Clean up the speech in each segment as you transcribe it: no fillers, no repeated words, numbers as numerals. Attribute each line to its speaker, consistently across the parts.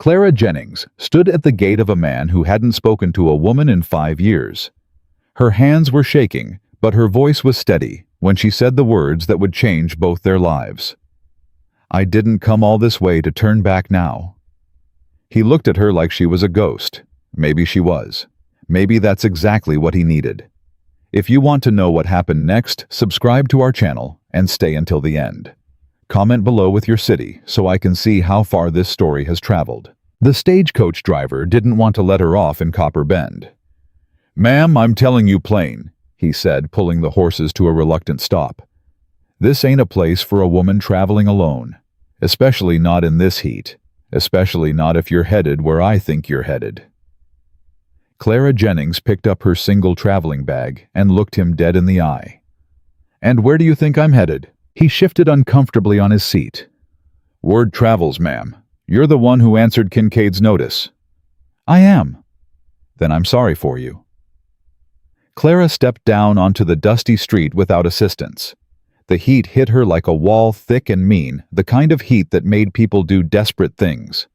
Speaker 1: Clara Jennings stood at the gate of a man who hadn't spoken to a woman in 5 years. Her hands were shaking, but her voice was steady when she said the words that would change both their lives. "I didn't come all this way to turn back now." He looked at her like she was a ghost. Maybe she was. Maybe that's exactly what he needed. If you want to know what happened next, subscribe to our channel and stay until the end. Comment below with your city so I can see how far this story has traveled. The stagecoach driver didn't want to let her off in Copper Bend. "Ma'am, I'm telling you plain," he said, pulling the horses to a reluctant stop. "This ain't a place for a woman traveling alone, especially not in this heat, especially not if you're headed where I think you're headed." Clara Jennings picked up her single traveling bag and looked him dead in the eye. "And where do you think I'm headed?" He shifted uncomfortably on his seat. "Word travels, ma'am. You're the one who answered Kincaid's notice." "I am." "Then I'm sorry for you." Clara stepped down onto the dusty street without assistance. The heat hit her like a wall, thick and mean, the kind of heat that made people do desperate things.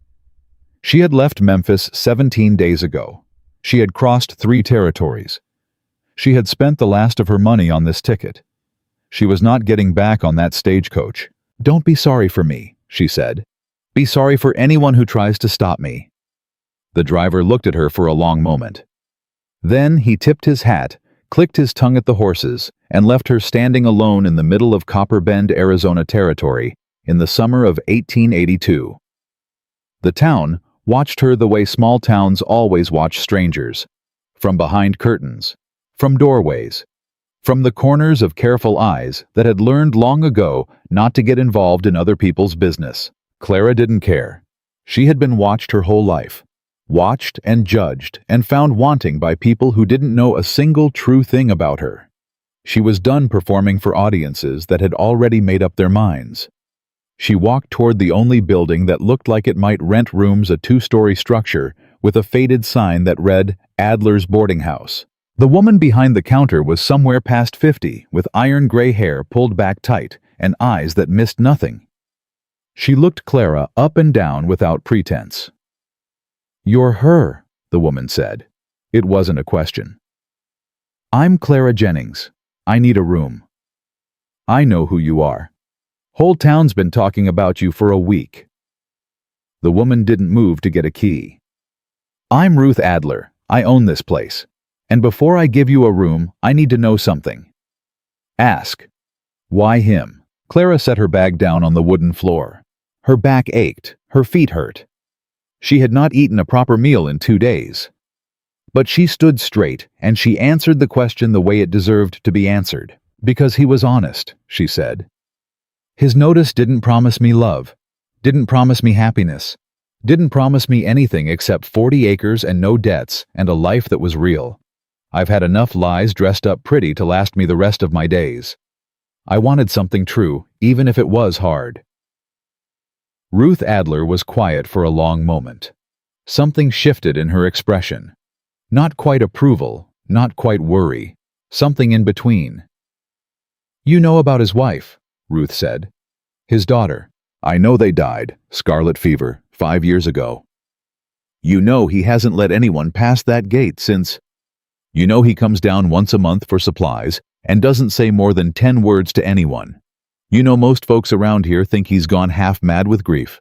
Speaker 1: She had left Memphis 17 days ago. She had crossed 3 territories. She had spent the last of her money on this ticket. She was not getting back on that stagecoach. "Don't be sorry for me," she said. "Be sorry for anyone who tries to stop me." The driver looked at her for a long moment. Then he tipped his hat, clicked his tongue at the horses, and left her standing alone in the middle of Copper Bend, Arizona territory in the summer of 1882. The town watched her the way small towns always watch strangers, from behind curtains, from doorways, from the corners of careful eyes that had learned long ago not to get involved in other people's business. Clara didn't care. She had been watched her whole life. Watched and judged and found wanting by people who didn't know a single true thing about her. She was done performing for audiences that had already made up their minds. She walked toward the only building that looked like it might rent rooms, a 2-story structure with a faded sign that read Adler's Boarding House. The woman behind the counter was somewhere past 50, with iron gray hair pulled back tight and eyes that missed nothing. She looked Clara up and down without pretense. "You're her," the woman said. It wasn't a question. "I'm Clara Jennings. I need a room." "I know who you are. Whole town's been talking about you for a week." The woman didn't move to get a key. "I'm Ruth Adler. I own this place. And before I give you a room, I need to know something." "Ask." "Why him?" Clara set her bag down on the wooden floor. Her back ached. Her feet hurt. She had not eaten a proper meal in 2 days. But she stood straight, and she answered the question the way it deserved to be answered. "Because he was honest," she said. "His notice didn't promise me love, didn't promise me happiness, didn't promise me anything except 40 acres and no debts and a life that was real. I've had enough lies dressed up pretty to last me the rest of my days. I wanted something true, even if it was hard." Ruth Adler was quiet for a long moment. Something shifted in her expression. Not quite approval, not quite worry, something in between. "You know about his wife," Ruth said. "His daughter." "I know they died, scarlet fever, 5 years ago. You know he hasn't let anyone pass that gate since. You know he comes down once a month for supplies and doesn't say more than 10 words to anyone. You know most folks around here think he's gone half mad with grief."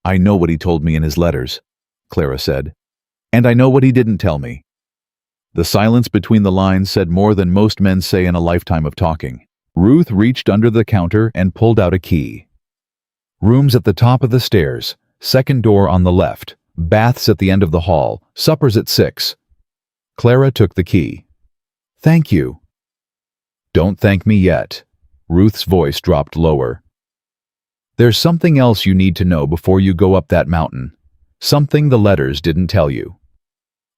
Speaker 1: "I know what he told me in his letters," Clara said. "And I know what he didn't tell me." The silence between the lines said more than most men say in a lifetime of talking. Ruth reached under the counter and pulled out a key. "Rooms at the top of the stairs, second door on the left, baths at the end of the hall, suppers at 6. Clara took the key. "Thank you." "Don't thank me yet." Ruth's voice dropped lower. "There's something else you need to know before you go up that mountain. Something the letters didn't tell you."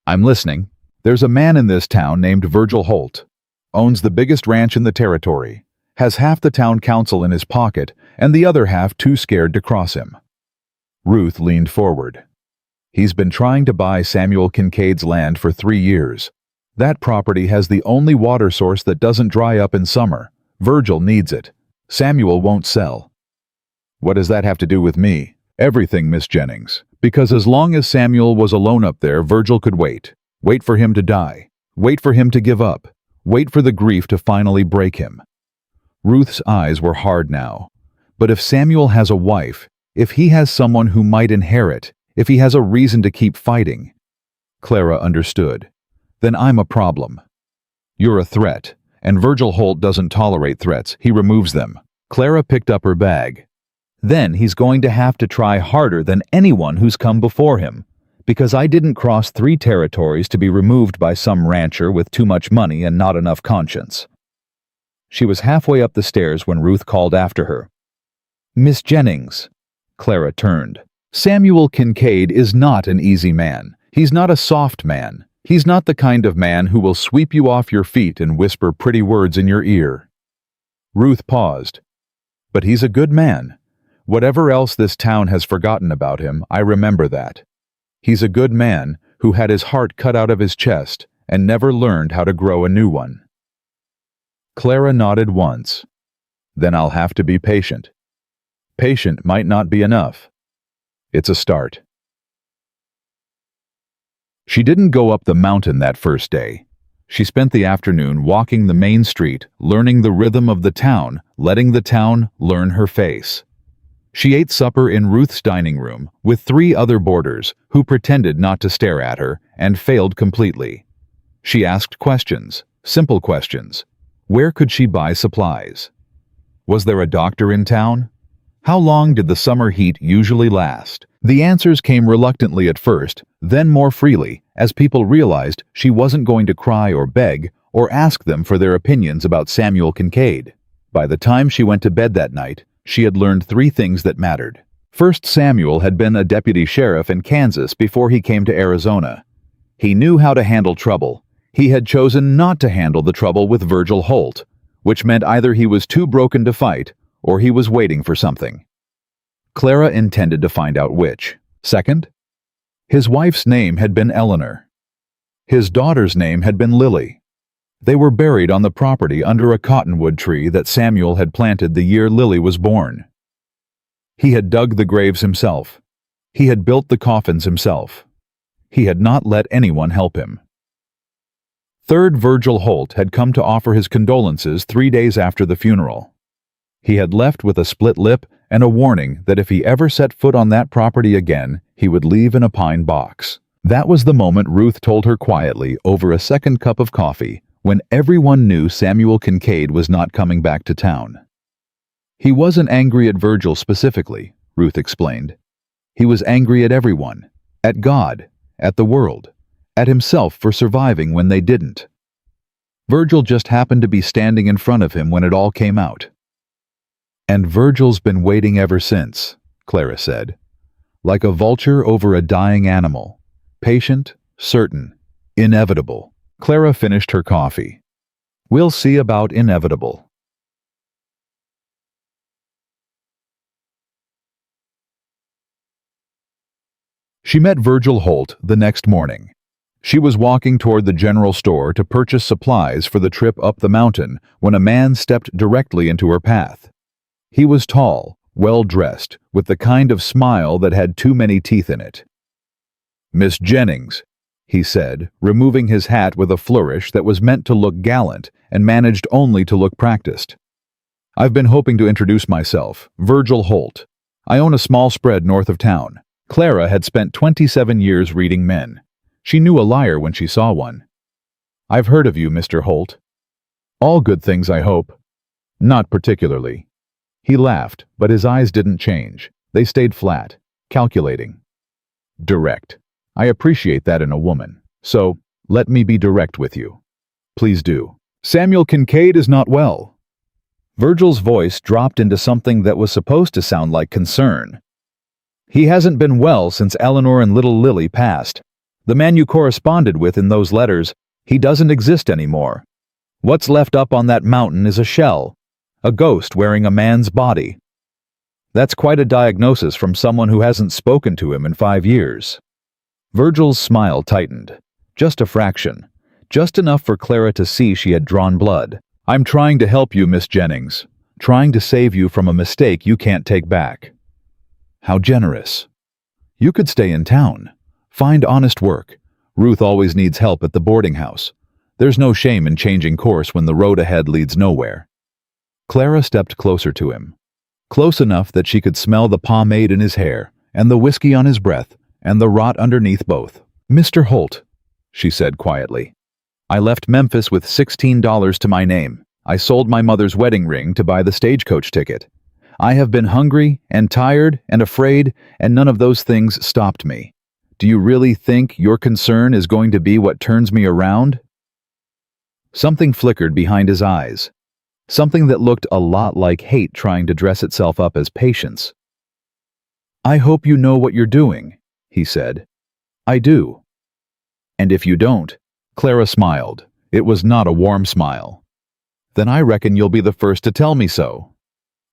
Speaker 1: "I'm listening." "There's a man in this town named Virgil Holt. Owns the biggest ranch in the territory. Has half the town council in his pocket and the other half too scared to cross him." Ruth leaned forward. "He's been trying to buy Samuel Kincaid's land for 3 years. That property has the only water source that doesn't dry up in summer. Virgil needs it. Samuel won't sell." "What does that have to do with me?" Everything, Miss Jennings. Because as long as Samuel was alone up there, Virgil could wait. Wait for him to die. Wait for him to give up. Wait for the grief to finally break him. Ruth's eyes were hard now. But if Samuel has a wife, if he has someone who might inherit, if he has a reason to keep fighting. Clara understood. Then I'm a problem. You're a threat, and Virgil Holt doesn't tolerate threats, he removes them. Clara picked up her bag. Then he's going to have to try harder than anyone who's come before him, because I didn't cross 3 territories to be removed by some rancher with too much money and not enough conscience. She was halfway up the stairs when Ruth called after her. Miss Jennings. Clara turned. Samuel Kincaid is not an easy man. He's not a soft man. He's not the kind of man who will sweep you off your feet and whisper pretty words in your ear. Ruth paused. But he's a good man. Whatever else this town has forgotten about him, I remember that. He's a good man who had his heart cut out of his chest and never learned how to grow a new one. Clara nodded once. Then I'll have to be patient. Patient might not be enough. It's a start. She didn't go up the mountain that first day. She spent the afternoon walking the main street, learning the rhythm of the town, letting the town learn her face. She ate supper in Ruth's dining room with 3 other boarders who pretended not to stare at her and failed completely. She asked questions, simple questions. Where could she buy supplies? Was there a doctor in town? How long did the summer heat usually last? The answers came reluctantly at first, then more freely, as people realized she wasn't going to cry or beg or ask them for their opinions about Samuel Kincaid. By the time she went to bed that night, she had learned 3 things that mattered. First, Samuel had been a deputy sheriff in Kansas before he came to Arizona. He knew how to handle trouble. He had chosen not to handle the trouble with Virgil Holt, which meant either he was too broken to fight or he was waiting for something. Clara intended to find out which. Second, his wife's name had been Eleanor. His daughter's name had been Lily. They were buried on the property under a cottonwood tree that Samuel had planted the year Lily was born. He had dug the graves himself. He had built the coffins himself. He had not let anyone help him. Third, Virgil Holt had come to offer his condolences 3 days after the funeral. He had left with a split lip and a warning that if he ever set foot on that property again, he would leave in a pine box. That was the moment Ruth told her quietly over a second cup of coffee, when everyone knew Samuel Kincaid was not coming back to town. He wasn't angry at Virgil specifically, Ruth explained. He was angry at everyone, at God, at the world, at himself for surviving when they didn't. Virgil just happened to be standing in front of him when it all came out. And Virgil's been waiting ever since, Clara said, like a vulture over a dying animal, patient, certain, inevitable. Clara finished her coffee. We'll see about inevitable. She met Virgil Holt the next morning. She was walking toward the general store to purchase supplies for the trip up the mountain when a man stepped directly into her path. He was tall, well-dressed, with the kind of smile that had too many teeth in it. Miss Jennings, he said, removing his hat with a flourish that was meant to look gallant and managed only to look practiced. I've been hoping to introduce myself, Virgil Holt. I own a small spread north of town. Clara had spent 27 years reading men. She knew a liar when she saw one. I've heard of you, Mr. Holt. All good things, I hope. Not particularly. He laughed, but his eyes didn't change. They stayed flat, calculating. Direct. I appreciate that in a woman. So, let me be direct with you. Please do. Samuel Kincaid is not well. Virgil's voice dropped into something that was supposed to sound like concern. He hasn't been well since Eleanor and little Lily passed. The man you corresponded with in those letters, he doesn't exist anymore. What's left up on that mountain is a shell, a ghost wearing a man's body. That's quite a diagnosis from someone who hasn't spoken to him in 5 years. Virgil's smile tightened. Just a fraction. Just enough for Clara to see she had drawn blood. I'm trying to help you, Miss Jennings. Trying to save you from a mistake you can't take back. How generous. You could stay in town. Find honest work. Ruth always needs help at the boarding house. There's no shame in changing course when the road ahead leads nowhere. Clara stepped closer to him. Close enough that she could smell the pomade in his hair, and the whiskey on his breath, and the rot underneath both. "Mr. Holt," she said quietly, "I left Memphis with $16 to my name. I sold my mother's wedding ring to buy the stagecoach ticket. I have been hungry and tired and afraid, and none of those things stopped me. Do you really think your concern is going to be what turns me around?" Something flickered behind his eyes. Something that looked a lot like hate trying to dress itself up as patience. "I hope you know what you're doing," he said. "I do." "And if you don't," Clara smiled. It was not a warm smile. "Then I reckon you'll be the first to tell me so."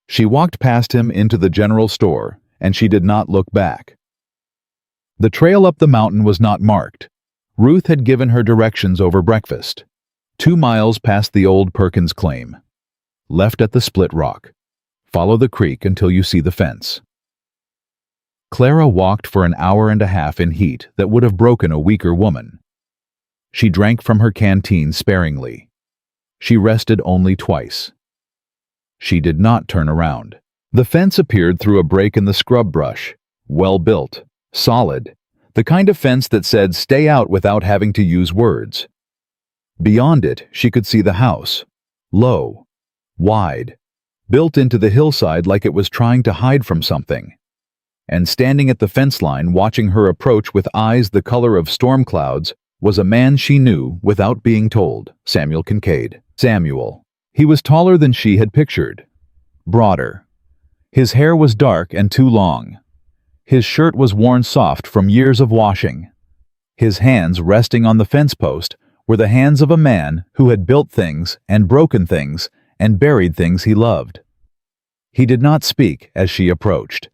Speaker 1: She walked past him into the general store, and she did not look back. The trail up the mountain was not marked. Ruth had given her directions over breakfast. 2 miles past the old Perkins claim. Left at the split rock. Follow the creek until you see the fence. Clara walked for an hour and a half in heat that would have broken a weaker woman. She drank from her canteen sparingly. She rested only twice. She did not turn around. The fence appeared through a break in the scrub brush. Well built, solid, the kind of fence that said stay out without having to use words. Beyond it, she could see the house. Low, wide, built into the hillside like it was trying to hide from something. And standing at the fence line watching her approach with eyes the color of storm clouds was a man she knew without being told, Samuel Kincaid. Samuel. He was taller than she had pictured. Broader. His hair was dark and too long. His shirt was worn soft from years of washing. His hands resting on the fence post were the hands of a man who had built things and broken things and buried things he loved. He did not speak as she approached.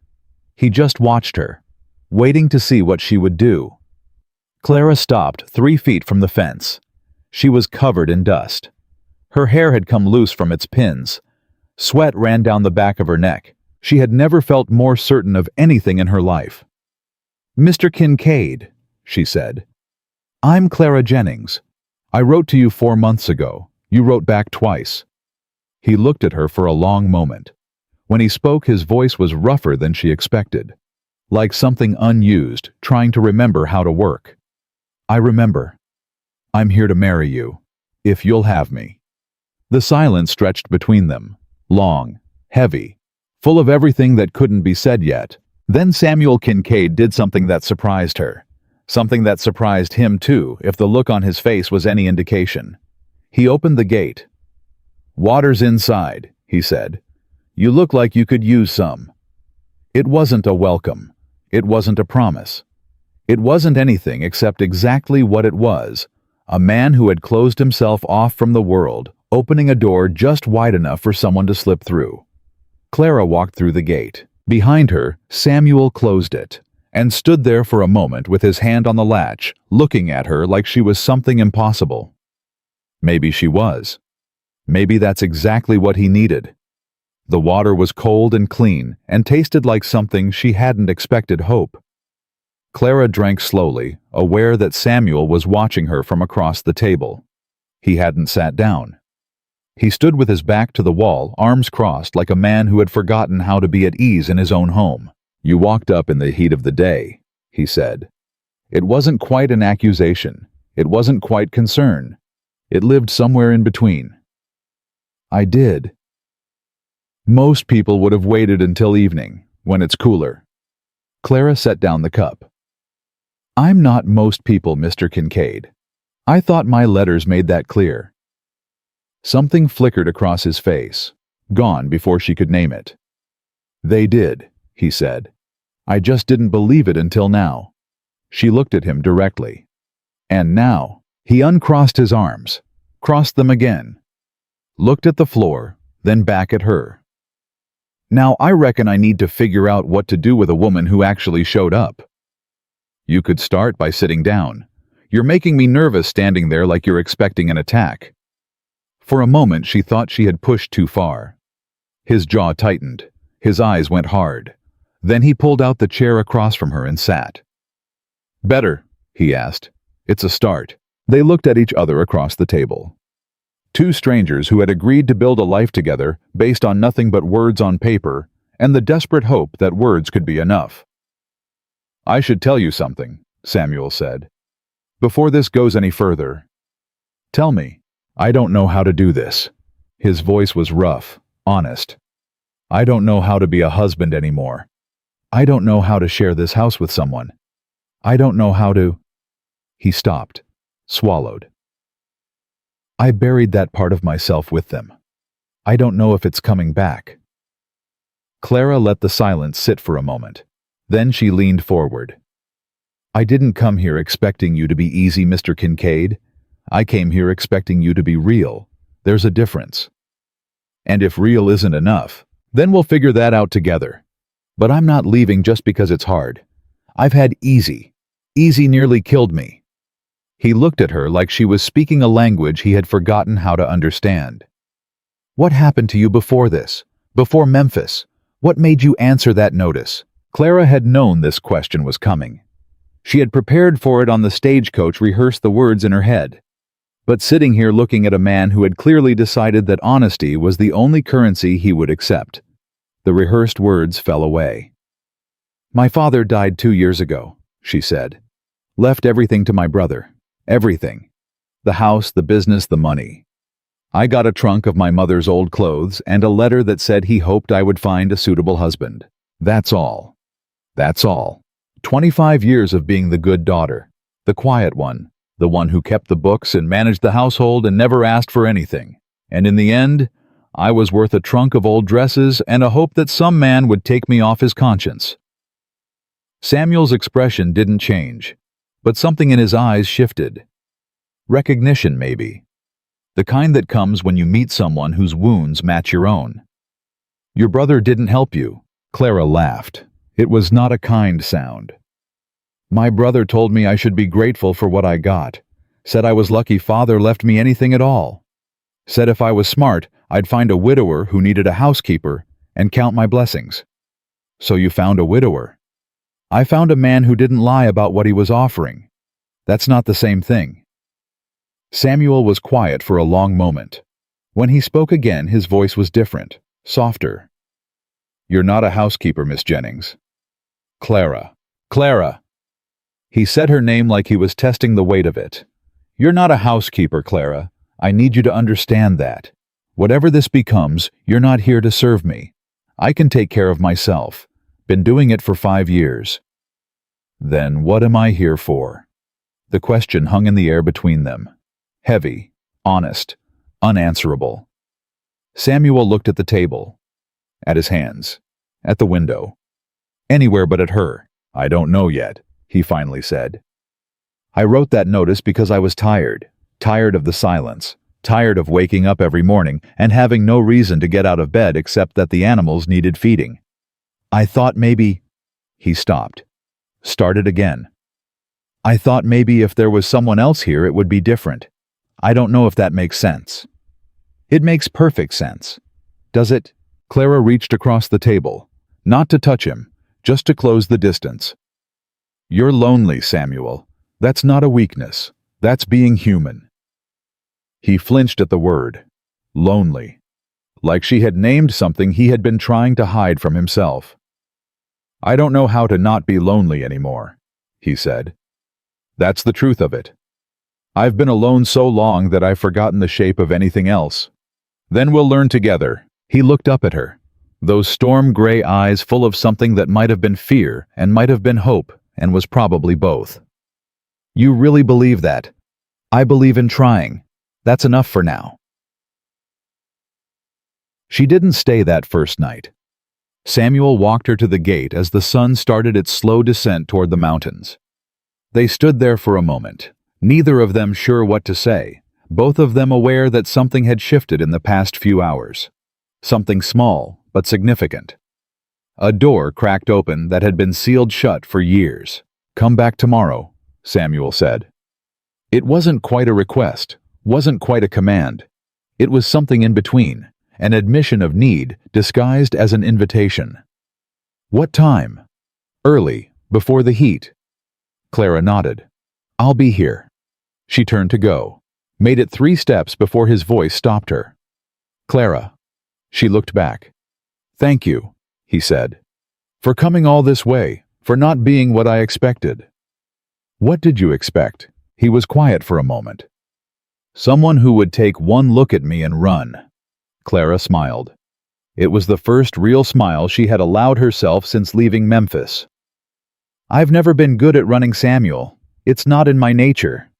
Speaker 1: He just watched her, waiting to see what she would do. Clara stopped 3 feet from the fence. She was covered in dust. Her hair had come loose from its pins. Sweat ran down the back of her neck. She had never felt more certain of anything in her life. "Mr. Kincaid," she said. "I'm Clara Jennings. I wrote to you 4 months ago. You wrote back twice." He looked at her for a long moment. When he spoke, his voice was rougher than she expected, like something unused, trying to remember how to work. "I remember. I'm here to marry you, if you'll have me." The silence stretched between them, long, heavy, full of everything that couldn't be said yet. Then Samuel Kincaid did something that surprised her. Something that surprised him too, if the look on his face was any indication. He opened the gate. "Water's inside," he said. "You look like you could use some." It wasn't a welcome. It wasn't a promise. It wasn't anything except exactly what it was. A man who had closed himself off from the world, opening a door just wide enough for someone to slip through. Clara walked through the gate. Behind her, Samuel closed it, and stood there for a moment with his hand on the latch, looking at her like she was something impossible. Maybe she was. Maybe that's exactly what he needed. The water was cold and clean, and tasted like something she hadn't expected. Hope. Clara drank slowly, aware that Samuel was watching her from across the table. He hadn't sat down. He stood with his back to the wall, arms crossed like a man who had forgotten how to be at ease in his own home. "You walked up in the heat of the day," he said. It wasn't quite an accusation. It wasn't quite concern. It lived somewhere in between. "I did." Most people would have waited until evening, when it's cooler. Clara set down the cup. "I'm not most people, Mr. Kincaid. I thought my letters made that clear." Something flickered across his face, gone before she could name it. "They did," he said. "I just didn't believe it until now." She looked at him directly. "And now," he uncrossed his arms, crossed them again, looked at the floor, then back at her. "Now I reckon I need to figure out what to do with a woman who actually showed up." "You could start by sitting down. You're making me nervous standing there like you're expecting an attack." For a moment she thought she had pushed too far. His jaw tightened. His eyes went hard. Then he pulled out the chair across from her and sat. "Better?" he asked. "It's a start." They looked at each other across the table. Two strangers who had agreed to build a life together based on nothing but words on paper and the desperate hope that words could be enough. "I should tell you something," Samuel said, "before this goes any further. Tell me, I don't know how to do this." His voice was rough, honest. "I don't know how to be a husband anymore. I don't know how to share this house with someone. I don't know how to—" He stopped, swallowed. "I buried that part of myself with them. I don't know if it's coming back." Clara let the silence sit for a moment. Then she leaned forward. "I didn't come here expecting you to be easy, Mr. Kincaid. I came here expecting you to be real. There's a difference. And if real isn't enough, then we'll figure that out together. But I'm not leaving just because it's hard. I've had easy. Easy nearly killed me." He looked at her like she was speaking a language he had forgotten how to understand. "What happened to you before this? Before Memphis? What made you answer that notice?" Clara had known this question was coming. She had prepared for it on the stagecoach, rehearsed the words in her head. But sitting here looking at a man who had clearly decided that honesty was the only currency he would accept, the rehearsed words fell away. "My father died 2 years ago," she said. "Left everything to my brother. Everything. The house, the business, the money. I got a trunk of my mother's old clothes and a letter that said he hoped I would find a suitable husband. That's all. That's all. 25 years of being the good daughter, the quiet one, the one who kept the books and managed the household and never asked for anything. And in the end, I was worth a trunk of old dresses and a hope that some man would take me off his conscience." Samuel's expression didn't change, but something in his eyes shifted. Recognition, maybe. The kind that comes when you meet someone whose wounds match your own. "Your brother didn't help you." Clara laughed. It was not a kind sound. "My brother told me I should be grateful for what I got. Said I was lucky father left me anything at all. Said if I was smart, I'd find a widower who needed a housekeeper and count my blessings." "So you found a widower." "I found a man who didn't lie about what he was offering. That's not the same thing." Samuel was quiet for a long moment. When he spoke again, his voice was different, softer. "You're not a housekeeper, Miss Jennings." "Clara. Clara." He said her name like he was testing the weight of it. "You're not a housekeeper, Clara. I need you to understand that. Whatever this becomes, you're not here to serve me. I can take care of myself. Been doing it for 5 years. Then what am I here for?" The question hung in the air between them. Heavy, honest, unanswerable. Samuel looked at the table, at his hands, at the window. "Anywhere but at her. I don't know yet," he finally said. "I wrote that notice because I was tired. Tired of the silence. Tired of waking up every morning and having no reason to get out of bed except that the animals needed feeding. I thought maybe—" He stopped. Started again. "I thought maybe if there was someone else here it would be different. I don't know if that makes sense." "It makes perfect sense." "Does it?" Clara reached across the table, not to touch him, just to close the distance. "You're lonely, Samuel. That's not a weakness. That's being human." He flinched at the word. Lonely. Like she had named something he had been trying to hide from himself. "I don't know how to not be lonely anymore," he said. "That's the truth of it. I've been alone so long that I've forgotten the shape of anything else. Then we'll learn together." He looked up at her, those storm-gray eyes full of something that might have been fear and might have been hope and was probably both. "You really believe that?" "I believe in trying. That's enough for now." She didn't stay that first night. Samuel walked her to the gate as the sun started its slow descent toward the mountains. They stood there for a moment, neither of them sure what to say, both of them aware that something had shifted in the past few hours. Something small, but significant. A door cracked open that had been sealed shut for years. "Come back tomorrow," Samuel said. It wasn't quite a request, wasn't quite a command. It was something in between, an admission of need disguised as an invitation. What time? Early, before the heat. Clara nodded. I'll be here. She turned to go, made it 3 steps before his voice stopped her. Clara. She looked back. Thank you, he said. For coming all this way, for not being what I expected. What did you expect? He was quiet for a moment. Someone who would take one look at me and run. Clara smiled. It was the first real smile she had allowed herself since leaving Memphis. I've never been good at running, Samuel. It's not in my nature.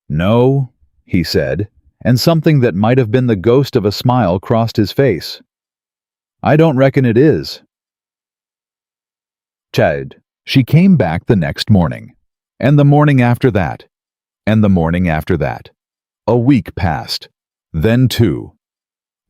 Speaker 1: No, he said, and something that might have been the ghost of a smile crossed his face. I don't reckon it is. Chad. She came back the next morning, and the morning after that, and the morning after that. A week passed, then 2.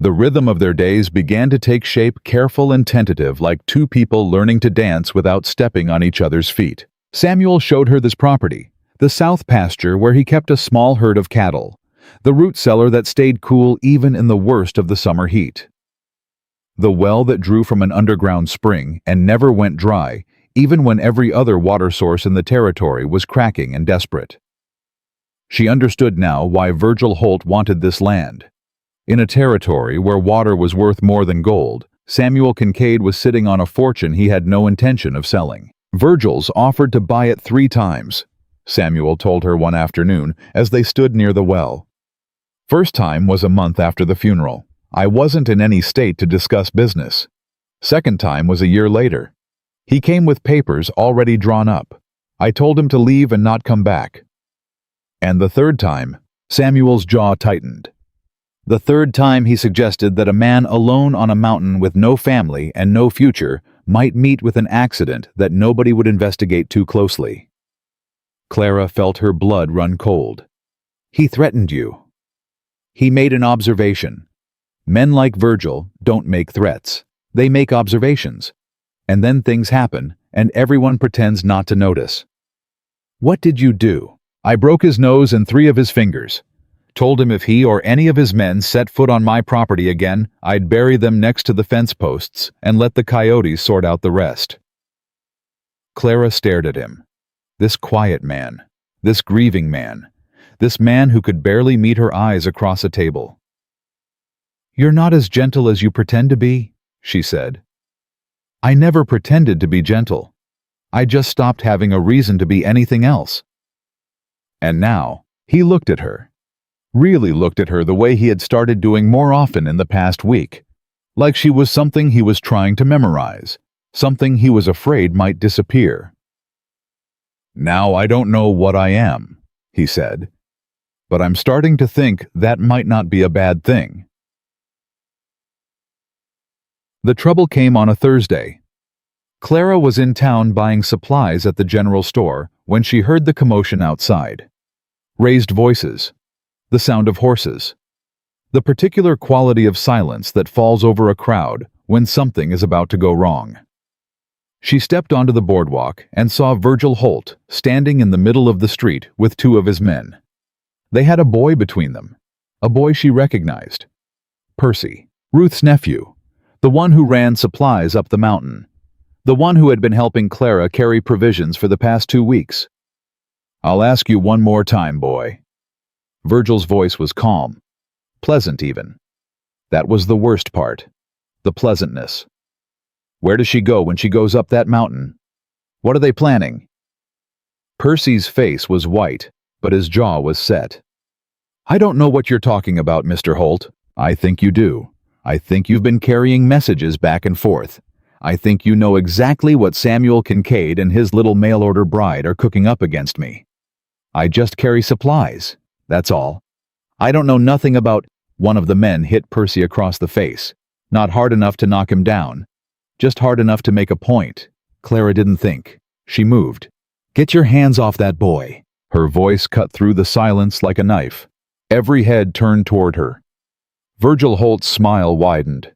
Speaker 1: The rhythm of their days began to take shape, careful and tentative, like 2 people learning to dance without stepping on each other's feet. Samuel showed her this property, the south pasture where he kept a small herd of cattle, the root cellar that stayed cool even in the worst of the summer heat, the well that drew from an underground spring and never went dry, even when every other water source in the territory was cracking and desperate. She understood now why Virgil Holt wanted this land. In a territory where water was worth more than gold, Samuel Kincaid was sitting on a fortune he had no intention of selling. Virgil's offered to buy it 3 times, Samuel told her one afternoon as they stood near the well. First time was a month after the funeral. I wasn't in any state to discuss business. Second time was a year later. He came with papers already drawn up. I told him to leave and not come back. And the third time, Samuel's jaw tightened. The third time he suggested that a man alone on a mountain with no family and no future might meet with an accident that nobody would investigate too closely. Clara felt her blood run cold. He threatened you. He made an observation. Men like Virgil don't make threats. They make observations. And then things happen, and everyone pretends not to notice. What did you do? I broke his nose and 3 of his fingers. Told him if he or any of his men set foot on my property again, I'd bury them next to the fence posts and let the coyotes sort out the rest. Clara stared at him. This quiet man, this grieving man, this man who could barely meet her eyes across a table. You're not as gentle as you pretend to be, she said. I never pretended to be gentle. I just stopped having a reason to be anything else. And now, he looked at her. Really looked at her the way he had started doing more often in the past week, like she was something he was trying to memorize, something he was afraid might disappear. Now I don't know what I am, he said, but I'm starting to think that might not be a bad thing. The trouble came on a Thursday. Clara was in town buying supplies at the general store when she heard the commotion outside. Raised voices. The sound of horses. The particular quality of silence that falls over a crowd when something is about to go wrong. She stepped onto the boardwalk and saw Virgil Holt standing in the middle of the street with 2 of his men. They had a boy between them, a boy she recognized. Percy, Ruth's nephew, the one who ran supplies up the mountain, the one who had been helping Clara carry provisions for the past 2 weeks. I'll ask you one more time, boy. Virgil's voice was calm, pleasant even. That was the worst part, the pleasantness. Where does she go when she goes up that mountain? What are they planning? Percy's face was white, but his jaw was set. I don't know what you're talking about, Mr. Holt. I think you do. I think you've been carrying messages back and forth. I think you know exactly what Samuel Kincaid and his little mail-order bride are cooking up against me. I just carry supplies. That's all. I don't know nothing about— One of the men hit Percy across the face. Not hard enough to knock him down. Just hard enough to make a point. Clara didn't think. She moved. Get your hands off that boy. Her voice cut through the silence like a knife. Every head turned toward her. Virgil Holt's smile widened.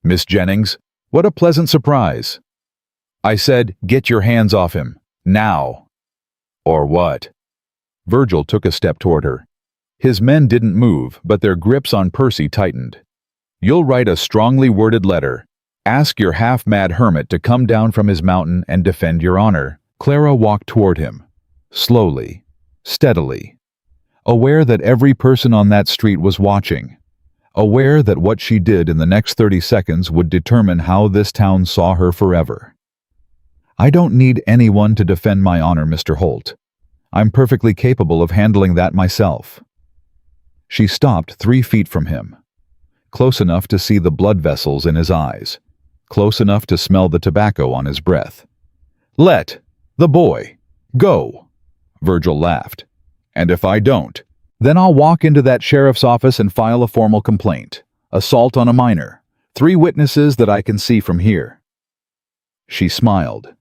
Speaker 1: Miss Jennings, what a pleasant surprise. I said, get your hands off him. Now. Or what? Virgil took a step toward her. His men didn't move, but their grips on Percy tightened. You'll write a strongly worded letter. Ask your half-mad hermit to come down from his mountain and defend your honor. Clara walked toward him, slowly, steadily, aware that every person on that street was watching, aware that what she did in the next 30 seconds would determine how this town saw her forever. I don't need anyone to defend my honor, Mr. Holt. I'm perfectly capable of handling that myself. She stopped 3 feet from him, close enough to see the blood vessels in his eyes, close enough to smell the tobacco on his breath. Let the boy go, Virgil laughed. And if I don't, then I'll walk into that sheriff's office and file a formal complaint. Assault on a minor. 3 witnesses that I can see from here. She smiled.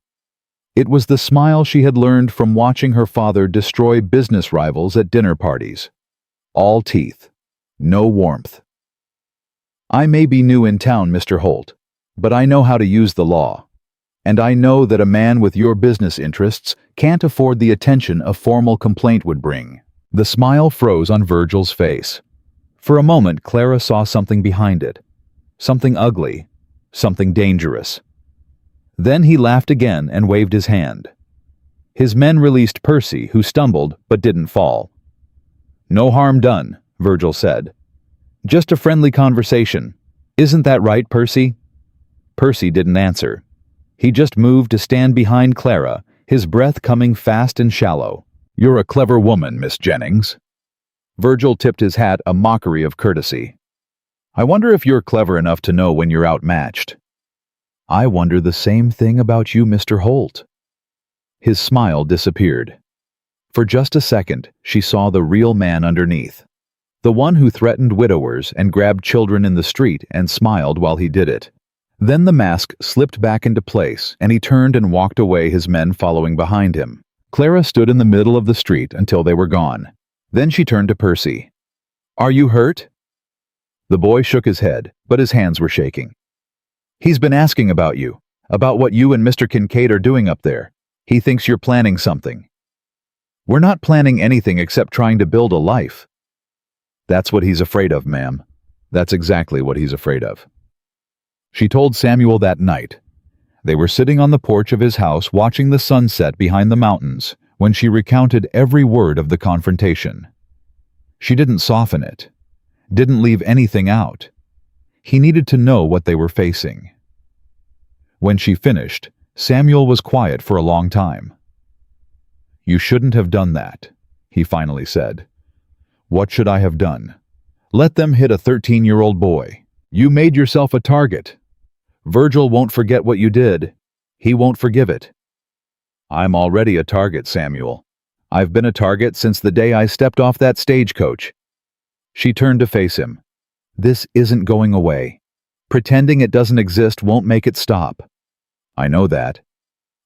Speaker 1: It was the smile she had learned from watching her father destroy business rivals at dinner parties. All teeth, no warmth. I may be new in town, Mr. Holt, but I know how to use the law. And I know that a man with your business interests can't afford the attention a formal complaint would bring. The smile froze on Virgil's face. For a moment, Clara saw something behind it. Something ugly. Something dangerous. Then he laughed again and waved his hand. His men released Percy, who stumbled but didn't fall. No harm done, Virgil said. Just a friendly conversation. Isn't that right, Percy? Percy didn't answer. He just moved to stand behind Clara, his breath coming fast and shallow. You're a clever woman, Miss Jennings. Virgil tipped his hat, a mockery of courtesy. I wonder if you're clever enough to know when you're outmatched. I wonder the same thing about you, Mr. Holt. His smile disappeared. For just a second, she saw the real man underneath. The one who threatened widowers and grabbed children in the street and smiled while he did it. Then the mask slipped back into place, and he turned and walked away, his men following behind him. Clara stood in the middle of the street until they were gone. Then she turned to Percy. Are you hurt? The boy shook his head, but his hands were shaking. He's been asking about you, about what you and Mr. Kincaid are doing up there. He thinks you're planning something. We're not planning anything except trying to build a life. That's what he's afraid of, ma'am. That's exactly what he's afraid of. She told Samuel that night. They were sitting on the porch of his house watching the sunset behind the mountains when she recounted every word of the confrontation. She didn't soften it, didn't leave anything out. He needed to know what they were facing. When she finished, Samuel was quiet for a long time. You shouldn't have done that, he finally said. What should I have done? Let them hit a 13-year-old boy. You made yourself a target. Virgil won't forget what you did. He won't forgive it. I'm already a target, Samuel. I've been a target since the day I stepped off that stagecoach. She turned to face him. This isn't going away. Pretending it doesn't exist won't make it stop. I know that.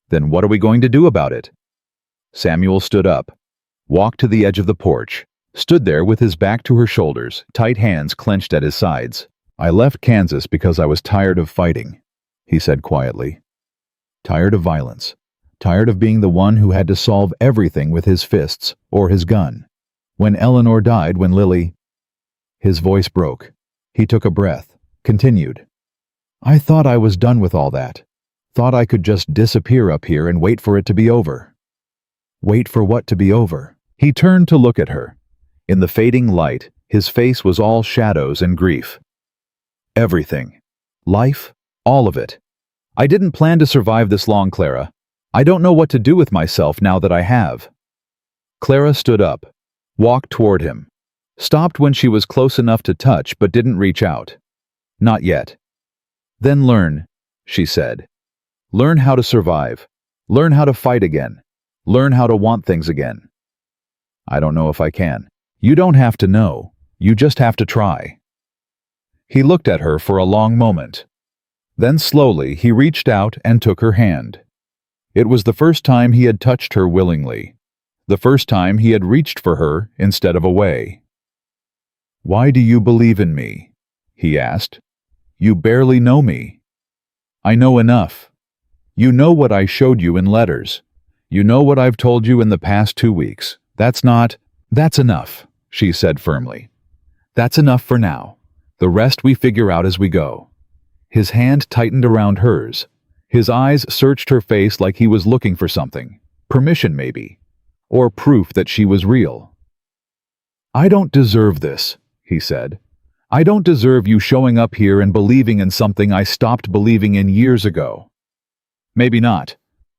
Speaker 1: Then what are we going to do about it? Samuel stood up, walked to the edge of the porch, stood there with his back to her shoulders, tight hands clenched at his sides. I left Kansas because I was tired of fighting, he said quietly. Tired of violence. Tired of being the one who had to solve everything with his fists or his gun. When Eleanor died, when Lily... His voice broke. He took a breath, continued. I thought I was done with all that. Thought I could just disappear up here and wait for it to be over. Wait for what to be over? He turned to look at her. In the fading light, his face was all shadows and grief. Everything. Life. All of it. I didn't plan to survive this long, Clara. I don't know what to do with myself now that I have. Clara stood up, walked toward him, stopped when she was close enough to touch but didn't reach out. Not yet. Then learn, she said. Learn how to survive. Learn how to fight again. Learn how to want things again. I don't know if I can. You don't have to know. You just have to try. He looked at her for a long moment. Then slowly he reached out and took her hand. It was the first time he had touched her willingly. The first time he had reached for her instead of away. Why do you believe in me? He asked. You barely know me. I know enough. You know what I showed you in letters. You know what I've told you in the past 2 weeks. That's enough, she said firmly. That's enough for now. The rest we figure out as we go. His hand tightened around hers. His eyes searched her face like he was looking for something. Permission, maybe. Or proof that she was real. "I don't deserve this," he said. "I don't deserve you showing up here and believing in something I stopped believing in years ago." "Maybe not,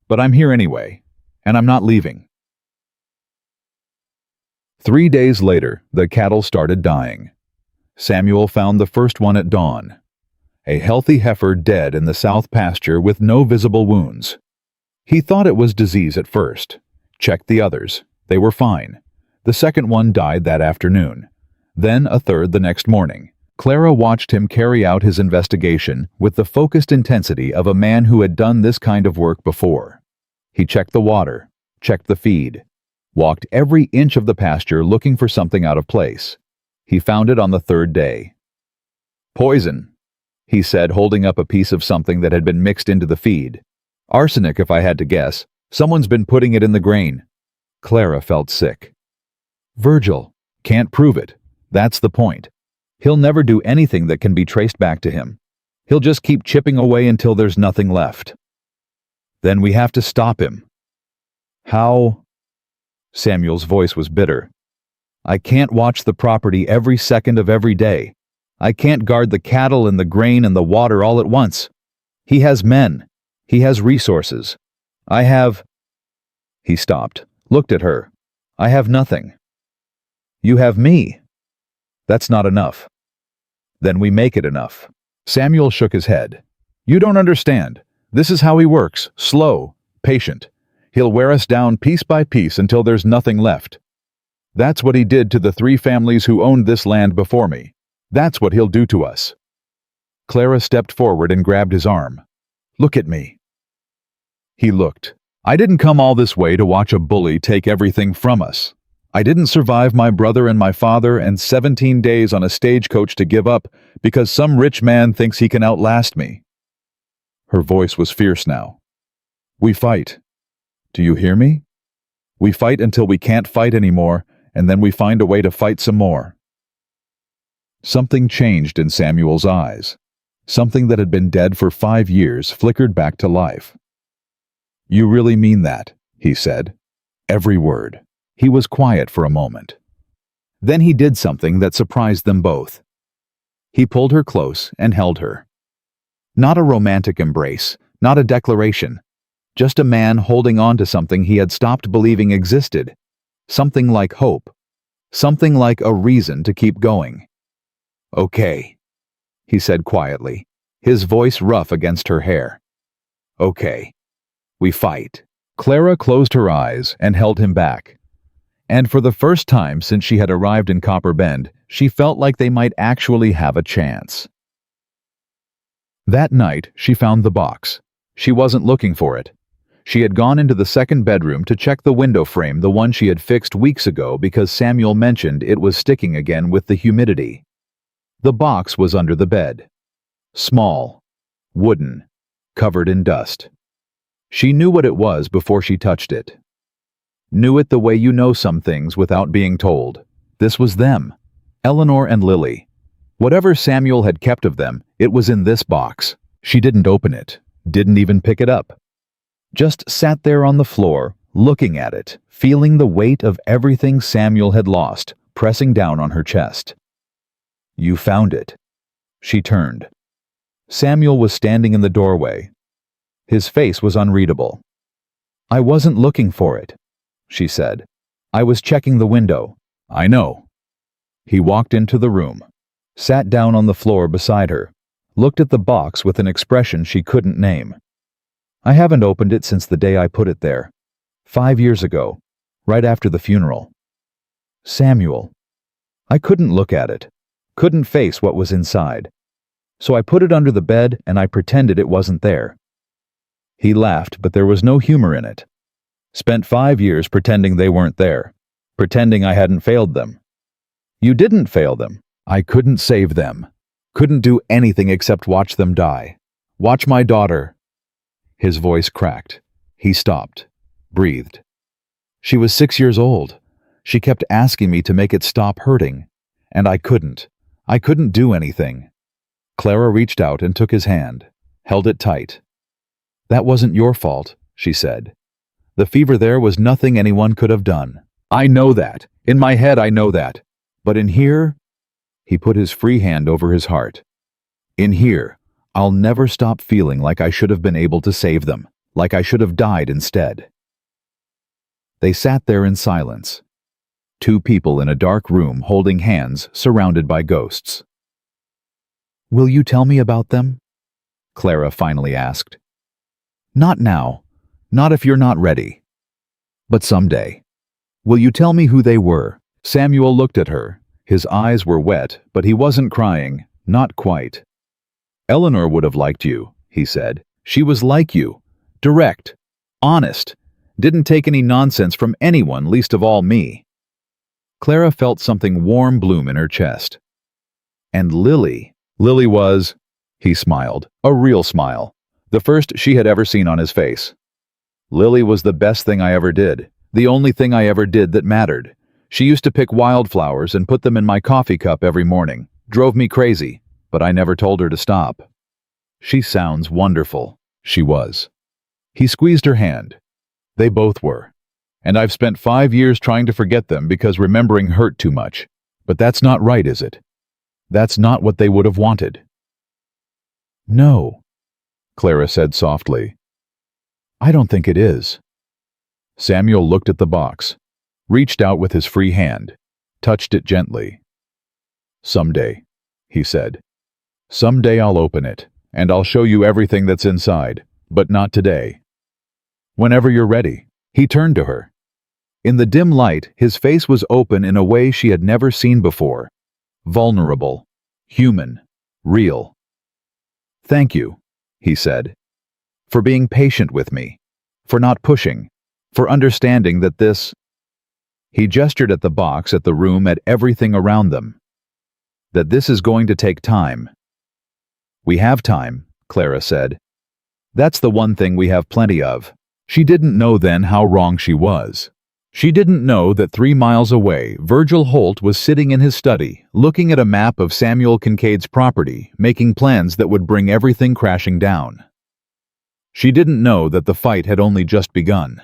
Speaker 1: but I'm here anyway, and I'm not leaving." 3 days later, the cattle started dying. Samuel found the first one at dawn. A healthy heifer dead in the south pasture with no visible wounds. He thought it was disease at first. Checked the others. They were fine. The second one died that afternoon. Then a third the next morning. Clara watched him carry out his investigation with the focused intensity of a man who had done this kind of work before. He checked the water, checked the feed, walked every inch of the pasture looking for something out of place. He found it on the third day. "Poison," he said, holding up a piece of something that had been mixed into the feed. "Arsenic, if I had to guess. Someone's been putting it in the grain." Clara felt sick. "Virgil, can't prove it. That's the point. He'll never do anything that can be traced back to him. He'll just keep chipping away until there's nothing left." "Then we have to stop him." "How?" Samuel's voice was bitter. "I can't watch the property every second of every day. I can't guard the cattle and the grain and the water all at once. He has men. He has resources. I have—" He stopped, looked at her. "I have nothing." "You have me." "That's not enough." "Then we make it enough." Samuel shook his head. "You don't understand. This is how he works, slow, patient. He'll wear us down piece by piece until there's nothing left. That's what he did to the 3 families who owned this land before me. That's what he'll do to us." Clara stepped forward and grabbed his arm. "Look at me." He looked. "I didn't come all this way to watch a bully take everything from us. I didn't survive my brother and my father and 17 days on a stagecoach to give up because some rich man thinks he can outlast me." Her voice was fierce now. "We fight. Do you hear me? We fight until we can't fight anymore, and then we find a way to fight some more." Something changed in Samuel's eyes. Something that had been dead for 5 years flickered back to life. "You really mean that?" he said. Every word. He was quiet for a moment. Then he did something that surprised them both. He pulled her close and held her. Not a romantic embrace, not a declaration. Just a man holding on to something he had stopped believing existed. Something like hope. Something like a reason to keep going. "Okay," he said quietly, his voice rough against her hair. "Okay. We fight." Clara closed her eyes and held him back. And for the first time since she had arrived in Copper Bend, she felt like they might actually have a chance. That night, she found the box. She wasn't looking for it. She had gone into the second bedroom to check the window frame, the one she had fixed weeks ago because Samuel mentioned it was sticking again with the humidity. The box was under the bed. Small, wooden, covered in dust. She knew what it was before she touched it. Knew it the way you know some things without being told. This was them, Eleanor and Lily. Whatever Samuel had kept of them, it was in this box. She didn't open it, didn't even pick it up. Just sat there on the floor, looking at it, feeling the weight of everything Samuel had lost, pressing down on her chest. "You found it." She turned. Samuel was standing in the doorway. His face was unreadable. "I wasn't looking for it," she said. "I was checking the window." "I know." He walked into the room, sat down on the floor beside her, looked at the box with an expression she couldn't name. "I haven't opened it since the day I put it there. 5 years ago, right after the funeral." "Samuel." "I couldn't look at it, couldn't face what was inside. So I put it under the bed and I pretended it wasn't there." He laughed, but there was no humor in it. "Spent 5 years pretending they weren't there, pretending I hadn't failed them." "You didn't fail them. I couldn't save them. Couldn't do anything except watch them die. Watch my daughter." His voice cracked. He stopped, breathed. "She was 6 years old. She kept asking me to make it stop hurting. And I couldn't. I couldn't do anything." Clara reached out and took his hand, held it tight. "That wasn't your fault," she said. "The fever there was nothing anyone could have done. I know that. In my head I know that. But in here," he put his free hand over his heart. "In here, I'll never stop feeling like I should have been able to save them, like I should have died instead." They sat there in silence. Two people in a dark room holding hands, surrounded by ghosts. "Will you tell me about them?" Clara finally asked. "Not now. Not if you're not ready. But someday. Will you tell me who they were?" Samuel looked at her. His eyes were wet, but he wasn't crying. Not quite. "Eleanor would have liked you," he said. "She was like you. Direct. Honest. Didn't take any nonsense from anyone, least of all me." Clara felt something warm bloom in her chest. "And Lily was," he smiled, a real smile, the first she had ever seen on his face. "Lily was the best thing I ever did, the only thing I ever did that mattered. She used to pick wildflowers and put them in my coffee cup every morning. Drove me crazy, but I never told her to stop. She sounds wonderful." She was. He squeezed her hand. They both were. "And I've spent 5 years trying to forget them because remembering hurt too much. But that's not right, is it? That's not what they would have wanted." "No," Clara said softly. "I don't think it is." Samuel looked at the box, reached out with his free hand, touched it gently. "Someday," he said. "Someday I'll open it, and I'll show you everything that's inside, but not today. Whenever you're ready." He turned to her. In the dim light, his face was open in a way she had never seen before. Vulnerable, human, real. "Thank you," he said, "for being patient with me, for not pushing, for understanding that this—" He gestured at the box, at the room, at everything around them. "That this is going to take time." "We have time," Clara said. "That's the one thing we have plenty of." She didn't know then how wrong she was. She didn't know that 3 miles away, Virgil Holt was sitting in his study, looking at a map of Samuel Kincaid's property, making plans that would bring everything crashing down. She didn't know that the fight had only just begun.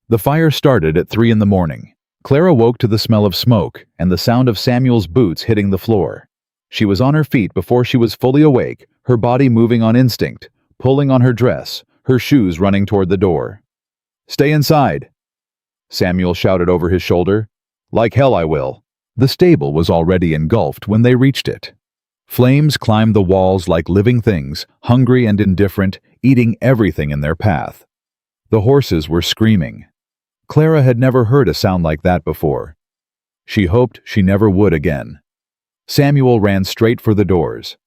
Speaker 1: The fire started at 3 in the morning. Clara woke to the smell of smoke and the sound of Samuel's boots hitting the floor. She was on her feet before she was fully awake, her body moving on instinct, pulling on her dress, her shoes running toward the door. "Stay inside," Samuel shouted over his shoulder. "Like hell I will." The stable was already engulfed when they reached it. Flames climbed the walls like living things, hungry and indifferent, eating everything in their path. The horses were screaming. Clara had never heard a sound like that before. She hoped she never would again. Samuel ran straight for the doors.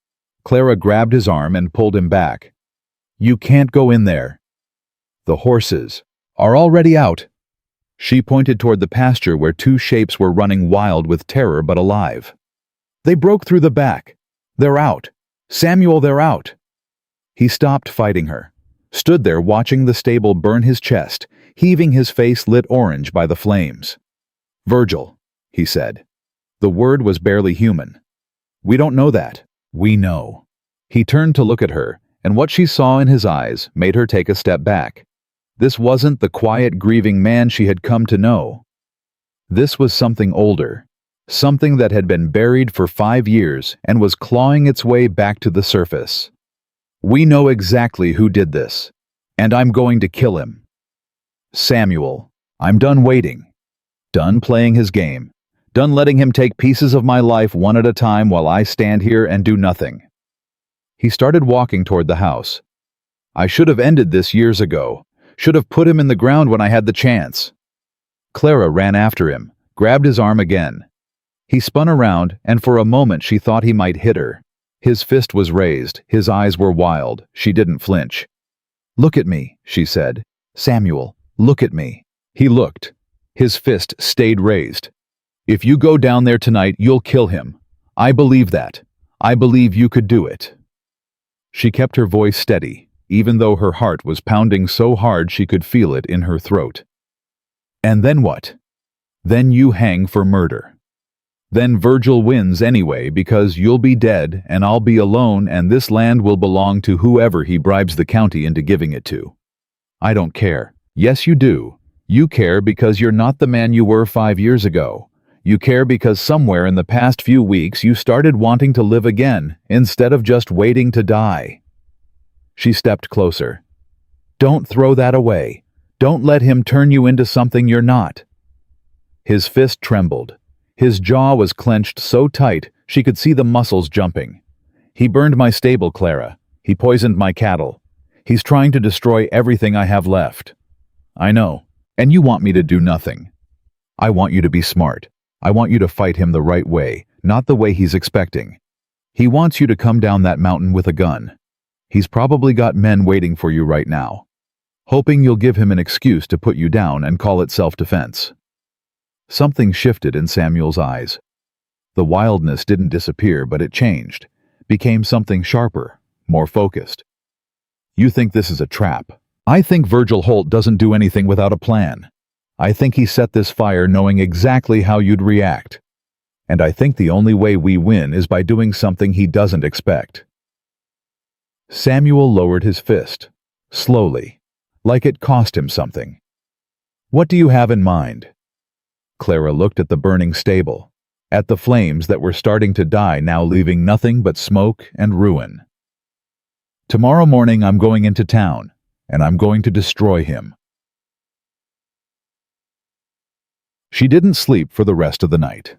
Speaker 1: Clara grabbed his arm and pulled him back. "You can't go in there. The horses are already out." She pointed toward the pasture where 2 shapes were running wild with terror but alive. "They broke through the back. They're out. Samuel, they're out." He stopped fighting her, stood there watching the stable burn his chest, heaving his face lit orange by the flames. "Virgil," he said. The word was barely human. "We don't know that. We know." He turned to look at her, and what she saw in his eyes made her take a step back. This wasn't the quiet, grieving man she had come to know. This was something older, something that had been buried for 5 years and was clawing its way back to the surface. "We know exactly who did this, and I'm going to kill him. Samuel, I'm done waiting, done playing his game, done letting him take pieces of my life one at a time while I stand here and do nothing." He started walking toward the house. "I should have ended this years ago, should have put him in the ground when I had the chance." Clara ran after him, grabbed his arm again. He spun around, and for a moment she thought he might hit her. His fist was raised, his eyes were wild. She didn't flinch. "Look at me," she said. "Samuel, look at me." He looked. His fist stayed raised. "If you go down there tonight, you'll kill him. I believe that. I believe you could do it." She kept her voice steady, even though her heart was pounding so hard she could feel it in her throat. "And then what? Then you hang for murder." Then Virgil wins anyway because you'll be dead and I'll be alone and this land will belong to whoever he bribes the county into giving it to. I don't care. Yes, you do. You care because you're not the man you were 5 years ago. You care because somewhere in the past few weeks you started wanting to live again instead of just waiting to die. She stepped closer. Don't throw that away. Don't let him turn you into something you're not. His fist trembled. His jaw was clenched so tight she could see the muscles jumping. He burned my stable, Clara. He poisoned my cattle. He's trying to destroy everything I have left. I know. And you want me to do nothing. I want you to be smart. I want you to fight him the right way, not the way he's expecting. He wants you to come down that mountain with a gun. He's probably got men waiting for you right now, hoping you'll give him an excuse to put you down and call it self-defense. Something shifted in Samuel's eyes. The wildness didn't disappear, but it changed, became something sharper, more focused. You think this is a trap? I think Virgil Holt doesn't do anything without a plan. I think he set this fire knowing exactly how you'd react. And I think the only way we win is by doing something he doesn't expect. Samuel lowered his fist, slowly, like it cost him something. What do you have in mind? Clara looked at the burning stable, at the flames that were starting to die, now leaving nothing but smoke and ruin. Tomorrow morning I'm going into town, and I'm going to destroy him. She didn't sleep for the rest of the night.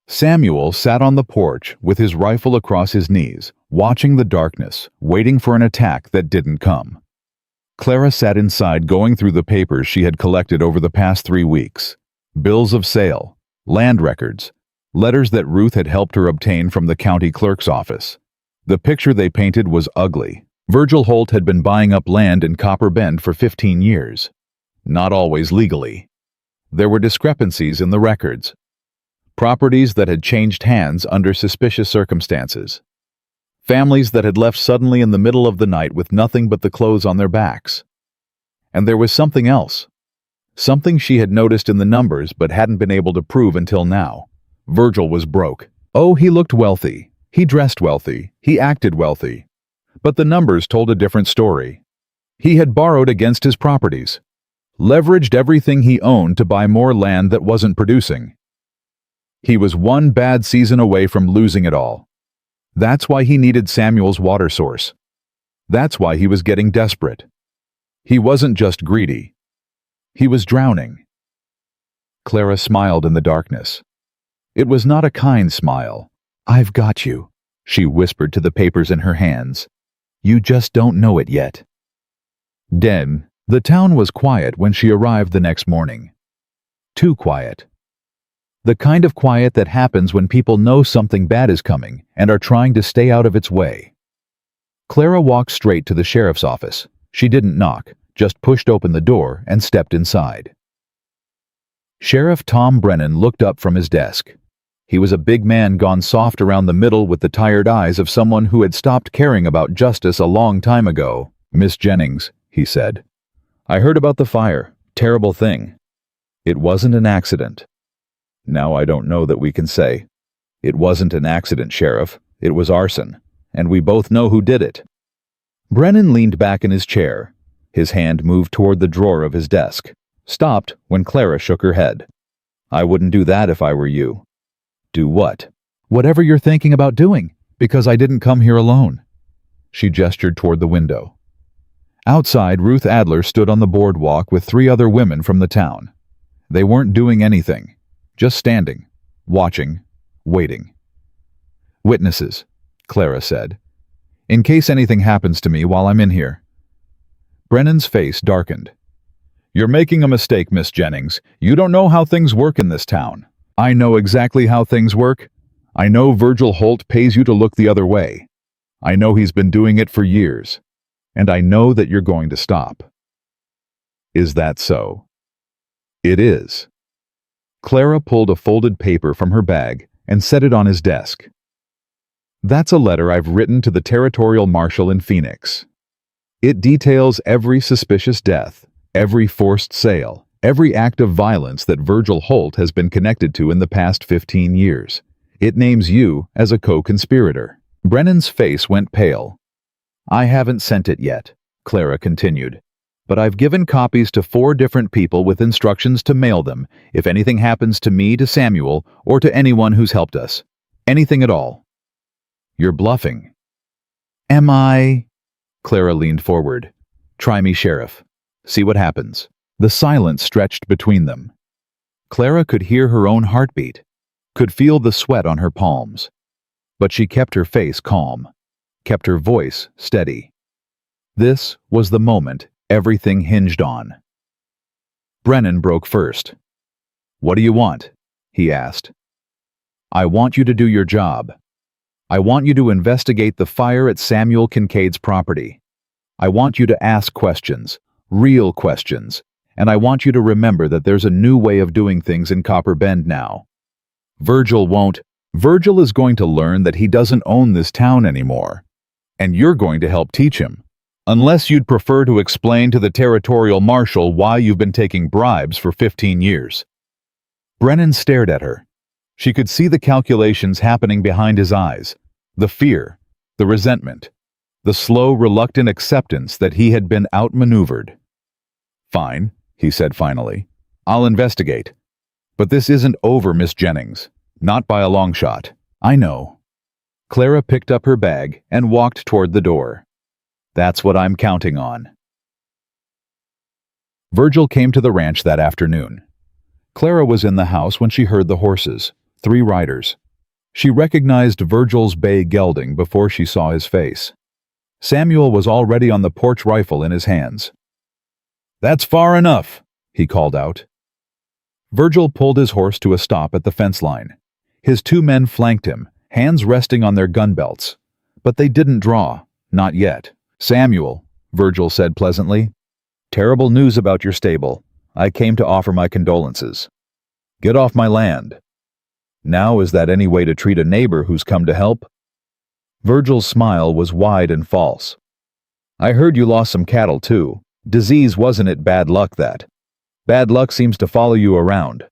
Speaker 1: Samuel sat on the porch with his rifle across his knees, watching the darkness, waiting for an attack that didn't come. Clara sat inside going through the papers she had collected over the past 3 weeks. Bills of sale, land records, letters that Ruth had helped her obtain from the county clerk's office. The picture they painted was ugly. Virgil Holt had been buying up land in Copper Bend for 15 years. Not always legally. There were discrepancies in the records. Properties that had changed hands under suspicious circumstances. Families that had left suddenly in the middle of the night with nothing but the clothes on their backs. And there was something else. Something she had noticed in the numbers but hadn't been able to prove until now. Virgil was broke. Oh, he looked wealthy. He dressed wealthy. He acted wealthy. But the numbers told a different story. He had borrowed against his properties. Leveraged everything he owned to buy more land that wasn't producing. He was one bad season away from losing it all. That's why he needed Samuel's water source. That's why he was getting desperate. He wasn't just greedy. He was drowning. Clara smiled in the darkness. It was not a kind smile. I've got you, she whispered to the papers in her hands. You just don't know it yet. Then, the town was quiet when she arrived the next morning. Too quiet. The kind of quiet that happens when people know something bad is coming and are trying to stay out of its way. Clara walked straight to the sheriff's office. She didn't knock, just pushed open the door and stepped inside. Sheriff Tom Brennan looked up from his desk. He was a big man gone soft around the middle with the tired eyes of someone who had stopped caring about justice a long time ago. Miss Jennings, he said. I heard about the fire. Terrible thing. It wasn't an accident. Now I don't know that we can say. It wasn't an accident, Sheriff. It was arson. And we both know who did it. Brennan leaned back in his chair. His hand moved toward the drawer of his desk. Stopped when Clara shook her head. I wouldn't do that if I were you. Do what? Whatever you're thinking about doing, because I didn't come here alone. She gestured toward the window. Outside, Ruth Adler stood on the boardwalk with 3 other women from the town. They weren't doing anything, just standing, watching, waiting. Witnesses, Clara said, in case anything happens to me while I'm in here. Brennan's face darkened. You're making a mistake, Miss Jennings. You don't know how things work in this town. I know exactly how things work. I know Virgil Holt pays you to look the other way. I know he's been doing it for years. And I know that you're going to stop. Is that so? It is. Clara pulled a folded paper from her bag and set it on his desk. That's a letter I've written to the territorial marshal in Phoenix. It details every suspicious death, every forced sale, Every act of violence that Virgil Holt has been connected to in the past 15 years. It names you as a co-conspirator. Brennan's face went pale. I haven't sent it yet, Clara continued. But I've given copies to 4 different people with instructions to mail them if anything happens to me, to Samuel, or to anyone who's helped us. Anything at all. You're bluffing. Am I? Clara leaned forward. Try me, Sheriff. See what happens. The silence stretched between them. Clara could hear her own heartbeat, could feel the sweat on her palms. But she kept her face calm, kept her voice steady. This was the moment everything hinged on. Brennan broke first. What do you want? He asked. I want you to do your job. I want you to investigate the fire at Samuel Kincaid's property. I want you to ask questions, real questions, and I want you to remember that there's a new way of doing things in Copper Bend now. Virgil is going to learn that he doesn't own this town anymore, and you're going to help teach him. Unless you'd prefer to explain to the territorial marshal why you've been taking bribes for 15 years. Brennan stared at her. She could see the calculations happening behind his eyes, the fear, the resentment, the slow, reluctant acceptance that he had been outmaneuvered. Fine, he said finally. I'll investigate. But this isn't over, Miss Jennings. Not by a long shot. I know. Clara picked up her bag and walked toward the door. That's what I'm counting on. Virgil came to the ranch that afternoon. Clara was in the house when she heard the horses, 3 riders. She recognized Virgil's bay gelding before she saw his face. Samuel was already on the porch rifle in his hands. That's far enough, he called out. Virgil pulled his horse to a stop at the fence line. His 2 men flanked him, hands resting on their gun belts. But they didn't draw, not yet. Samuel, Virgil said pleasantly. Terrible news about your stable. I came to offer my condolences. Get off my land. Now is that any way to treat a neighbor who's come to help? Virgil's smile was wide and false. I heard you lost some cattle too. Disease wasn't it bad luck that? Bad luck seems to follow you around.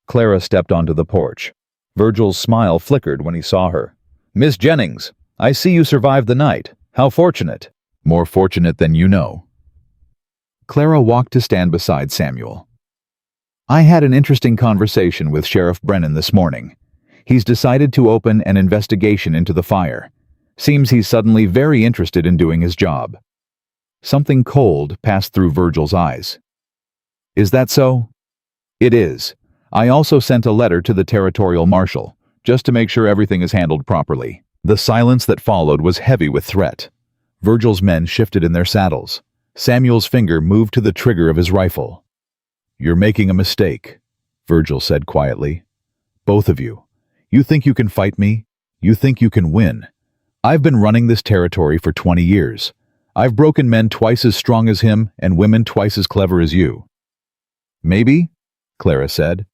Speaker 1: Clara stepped onto the porch. Virgil's smile flickered when he saw her. Miss Jennings, I see you survived the night. How fortunate. More fortunate than you know. Clara walked to stand beside Samuel. I had an interesting conversation with Sheriff Brennan this morning. He's decided to open an investigation into the fire. Seems he's suddenly very interested in doing his job. Something cold passed through Virgil's eyes. Is that so? It is. I also sent a letter to the territorial marshal, just to make sure everything is handled properly. The silence that followed was heavy with threat. Virgil's men shifted in their saddles. Samuel's finger moved to the trigger of his rifle. You're making a mistake, Virgil said quietly. Both of you. You think you can fight me? You think you can win? I've been running this territory for 20 years. I've broken men twice as strong as him and women twice as clever as you. Maybe, Clara said.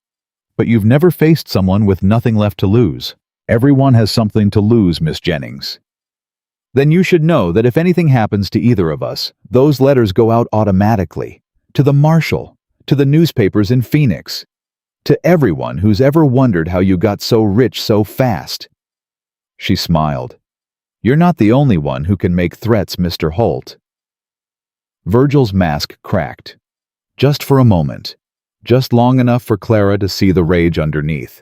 Speaker 1: But you've never faced someone with nothing left to lose. Everyone has something to lose, Miss Jennings. Then you should know that if anything happens to either of us, those letters go out automatically. To the marshal, to the newspapers in Phoenix, to everyone who's ever wondered how you got so rich so fast. She smiled. You're not the only one who can make threats, Mr. Holt. Virgil's mask cracked. Just for a moment. Just long enough for Clara to see the rage underneath.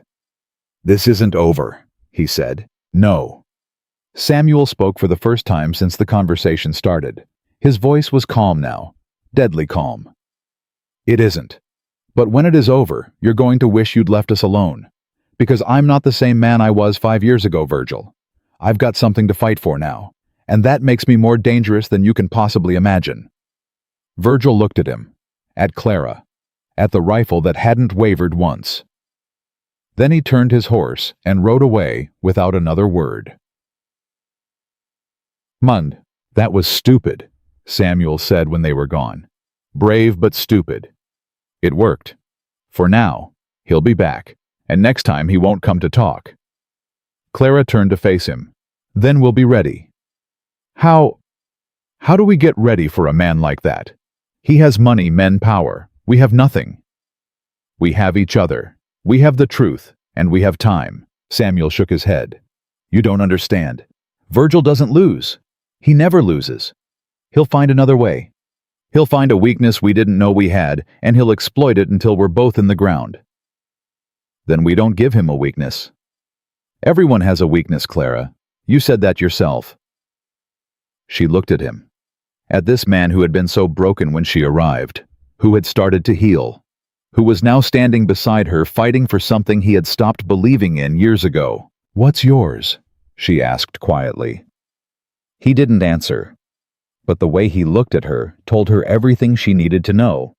Speaker 1: This isn't over, he said. No. Samuel spoke for the first time since the conversation started. His voice was calm now, deadly calm. It isn't. But when it is over, you're going to wish you'd left us alone. Because I'm not the same man I was 5 years ago, Virgil. I've got something to fight for now, and that makes me more dangerous than you can possibly imagine. Virgil looked at him, at Clara, at the rifle that hadn't wavered once. Then he turned his horse and rode away without another word. Mund, that was stupid, Samuel said when they were gone. Brave but stupid. It worked. For now, he'll be back, and next time he won't come to talk. Clara turned to face him. Then we'll be ready. How do we get ready for a man like that? He has money, men, power. We have nothing. We have each other. We have the truth, and we have time. Samuel shook his head. You don't understand. Virgil doesn't lose. He never loses. He'll find another way. He'll find a weakness we didn't know we had, and he'll exploit it until we're both in the ground. Then we don't give him a weakness. Everyone has a weakness, Clara. You said that yourself. She looked at him. At this man who had been so broken when she arrived, who had started to heal, who was now standing beside her fighting for something he had stopped believing in years ago. What's yours? She asked quietly. He didn't answer, but the way he looked at her told her everything she needed to know.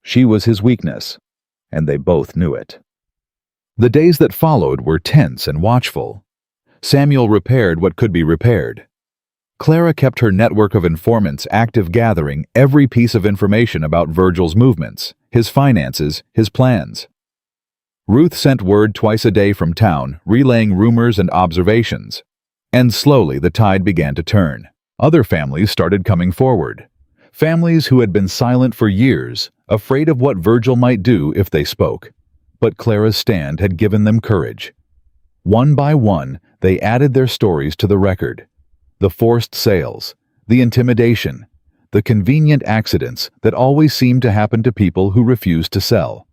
Speaker 1: She was his weakness, and they both knew it. The days that followed were tense and watchful. Samuel repaired what could be repaired. Clara kept her network of informants active, gathering every piece of information about Virgil's movements, his finances, his plans. Ruth sent word twice a day from town, relaying rumors and observations. And slowly the tide began to turn. Other families started coming forward. Families who had been silent for years, afraid of what Virgil might do if they spoke. But Clara's stand had given them courage. One by one, they added their stories to the record. The forced sales, the intimidation, the convenient accidents that always seemed to happen to people who refused to sell.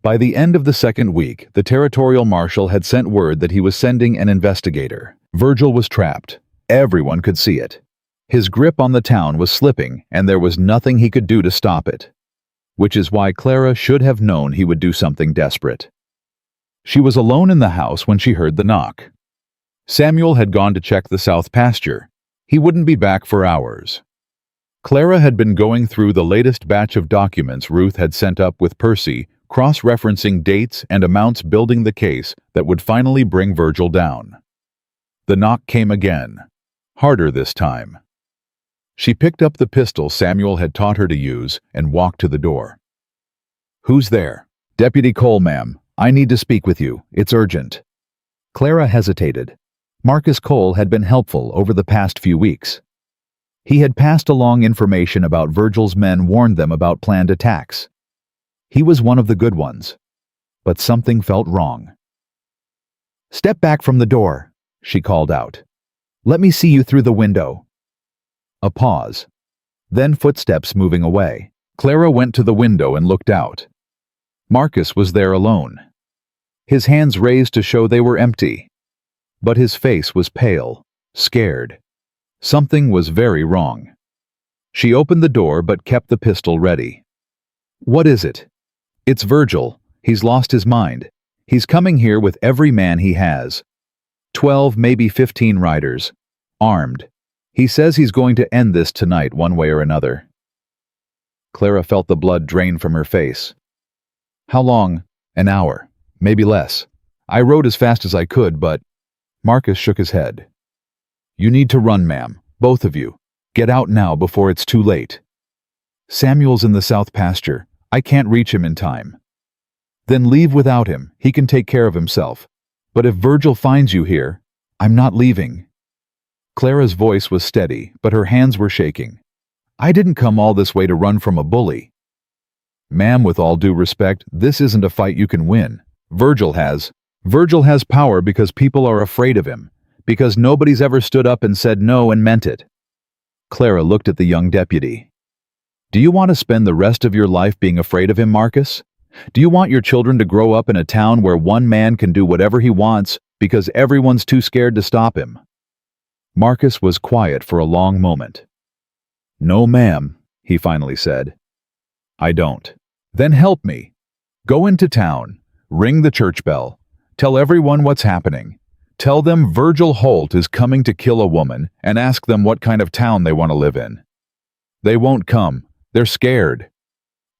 Speaker 1: By the end of the second week, the territorial marshal had sent word that he was sending an investigator. Virgil was trapped. Everyone could see it. His grip on the town was slipping, and there was nothing he could do to stop it. Which is why Clara should have known he would do something desperate. She was alone in the house when she heard the knock. Samuel had gone to check the south pasture. He wouldn't be back for hours. Clara had been going through the latest batch of documents Ruth had sent up with Percy, cross-referencing dates and amounts building the case that would finally bring Virgil down. The knock came again, harder this time. She picked up the pistol Samuel had taught her to use and walked to the door. Who's there? Deputy Cole, ma'am. I need to speak with you. It's urgent. Clara hesitated. Marcus Cole had been helpful over the past few weeks. He had passed along information about Virgil's men, warned them about planned attacks. He was one of the good ones. But something felt wrong. Step back from the door, she called out. Let me see you through the window. A pause. Then footsteps moving away. Clara went to the window and looked out. Marcus was there alone. His hands raised to show they were empty. But his face was pale, scared. Something was very wrong. She opened the door but kept the pistol ready. What is it? It's Virgil. He's lost his mind. He's coming here with every man he has. 12, maybe 15 riders. Armed. He says he's going to end this tonight one way or another. Clara felt the blood drain from her face. How long? An hour. Maybe less. I rode as fast as I could, but... Marcus shook his head. You need to run, ma'am. Both of you. Get out now before it's too late. Samuel's in the south pasture. I can't reach him in time. Then leave without him. He can take care of himself. But if Virgil finds you here, I'm not leaving. Clara's voice was steady, but her hands were shaking. I didn't come all this way to run from a bully. Ma'am, with all due respect, this isn't a fight you can win. Virgil has power because people are afraid of him, because nobody's ever stood up and said no and meant it. Clara looked at the young deputy. Do you want to spend the rest of your life being afraid of him, Marcus? Do you want your children to grow up in a town where one man can do whatever he wants because everyone's too scared to stop him? Marcus was quiet for a long moment. No, ma'am, he finally said. I don't. Then help me. Go into town. Ring the church bell. Tell everyone what's happening. Tell them Virgil Holt is coming to kill a woman and ask them what kind of town they want to live in. They won't come. They're scared.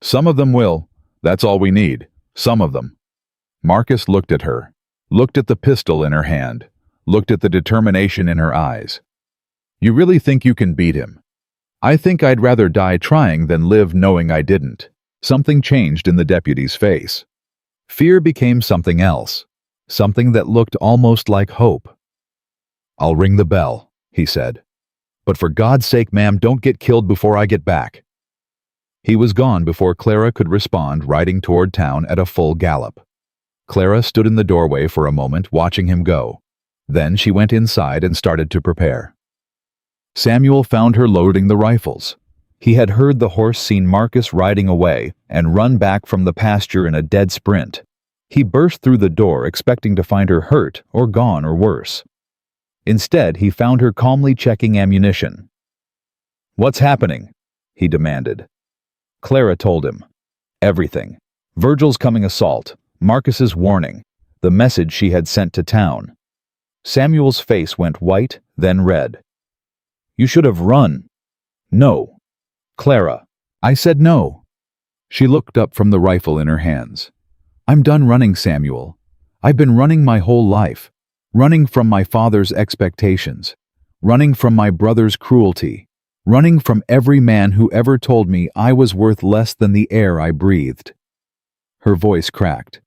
Speaker 1: Some of them will. That's all we need. Some of them. Marcus looked at her, looked at the pistol in her hand, looked at the determination in her eyes. You really think you can beat him? I think I'd rather die trying than live knowing I didn't. Something changed in the deputy's face. Fear became something else, something that looked almost like hope. I'll ring the bell, he said. But for God's sake, ma'am, don't get killed before I get back. He was gone before Clara could respond, riding toward town at a full gallop. Clara stood in the doorway for a moment, watching him go. Then she went inside and started to prepare. Samuel found her loading the rifles. He had heard the horse seen Marcus riding away and run back from the pasture in a dead sprint. He burst through the door expecting to find her hurt or gone or worse. Instead, he found her calmly checking ammunition. "What's happening?" he demanded. Clara told him. Everything. Virgil's coming assault, Marcus's warning, the message she had sent to town. Samuel's face went white, then red. "You should have run." "No." "Clara." "I said no." She looked up from the rifle in her hands. "I'm done running, Samuel. I've been running my whole life, running from my father's expectations, running from my brother's cruelty, running from every man who ever told me I was worth less than the air I breathed." Her voice cracked.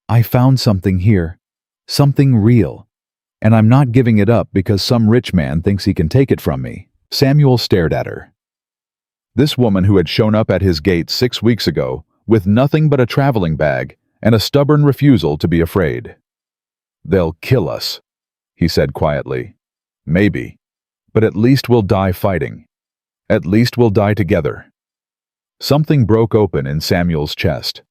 Speaker 1: "I found something here, something real, and I'm not giving it up because some rich man thinks he can take it from me." Samuel stared at her. This woman who had shown up at his gate 6 weeks ago with nothing but a traveling bag and a stubborn refusal to be afraid. "They'll kill us," he said quietly. "Maybe. But at least we'll die fighting. At least we'll die together." Something broke open in Samuel's chest.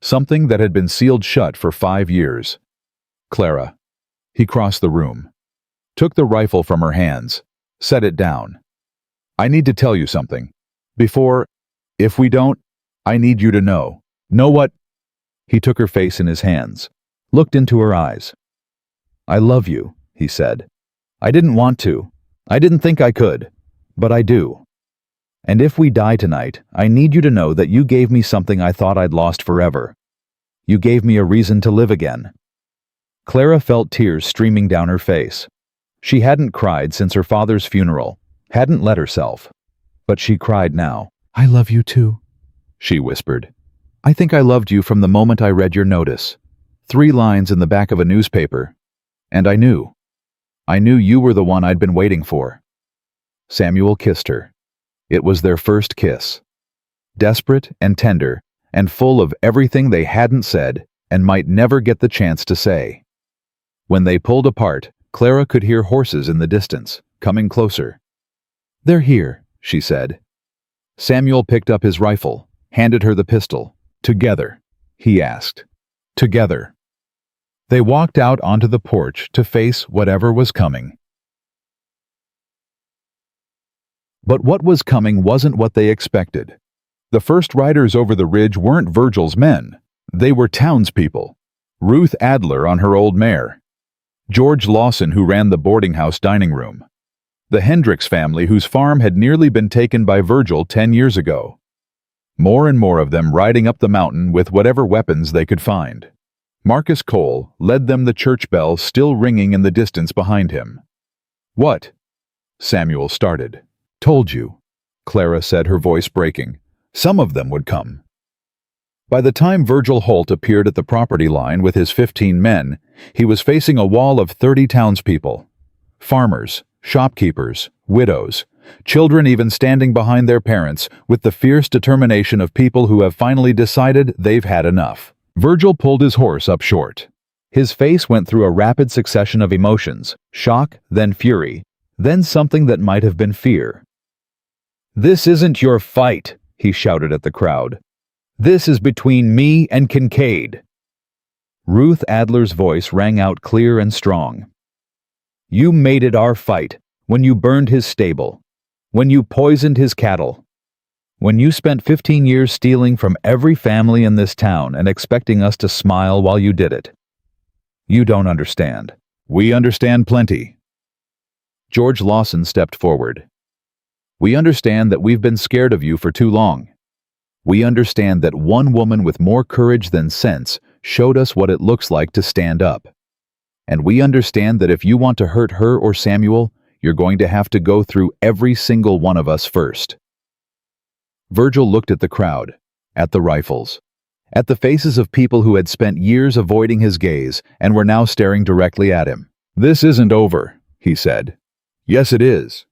Speaker 1: Something that had been sealed shut for 5 years. "Clara." He crossed the room, took the rifle from her hands, set it down. "I need to tell you something. If we don't, I need you to know. Know what?" He took her face in his hands, looked into her eyes. "I love you," he said. "I didn't want to. I didn't think I could. But I do. And if we die tonight, I need you to know that you gave me something I thought I'd lost forever. You gave me a reason to live again." Clara felt tears streaming down her face. She hadn't cried since her father's funeral, hadn't let herself. But she cried now. "I love you too," she whispered. "I think I loved you from the moment I read your notice. 3 lines in the back of a newspaper. And I knew. I knew you were the one I'd been waiting for." Samuel kissed her. It was their first kiss. Desperate and tender, and full of everything they hadn't said and might never get the chance to say. When they pulled apart, Clara could hear horses in the distance, coming closer. "They're here," she said. Samuel picked up his rifle, handed her the pistol. "Together?" he asked. "Together." They walked out onto the porch to face whatever was coming. But what was coming wasn't what they expected. The first riders over the ridge weren't Virgil's men. They were townspeople. Ruth Adler on her old mare. George Lawson, who ran the boarding house dining room. The Hendricks family, whose farm had nearly been taken by Virgil 10 years ago. More and more of them riding up the mountain with whatever weapons they could find. Marcus Cole led them, the church bell still ringing in the distance behind him. "What?" Samuel started. "Told you," Clara said, her voice breaking. "Some of them would come." By the time Virgil Holt appeared at the property line with his 15 men, he was facing a wall of 30 townspeople. Farmers, shopkeepers, widows, children even standing behind their parents with the fierce determination of people who have finally decided they've had enough. Virgil pulled his horse up short. His face went through a rapid succession of emotions, shock, then fury, then something that might have been fear. "This isn't your fight," he shouted at the crowd. "This is between me and Kincaid." Ruth Adler's voice rang out clear and strong. "You made it our fight when you burned his stable, when you poisoned his cattle, when you spent 15 years stealing from every family in this town and expecting us to smile while you did it. You don't understand. We understand plenty." George Lawson stepped forward. "We understand that we've been scared of you for too long. We understand that one woman with more courage than sense showed us what it looks like to stand up. And we understand that if you want to hurt her or Samuel, you're going to have to go through every single one of us first." Virgil looked at the crowd, at the rifles, at the faces of people who had spent years avoiding his gaze and were now staring directly at him. "This isn't over," he said. "Yes, it is."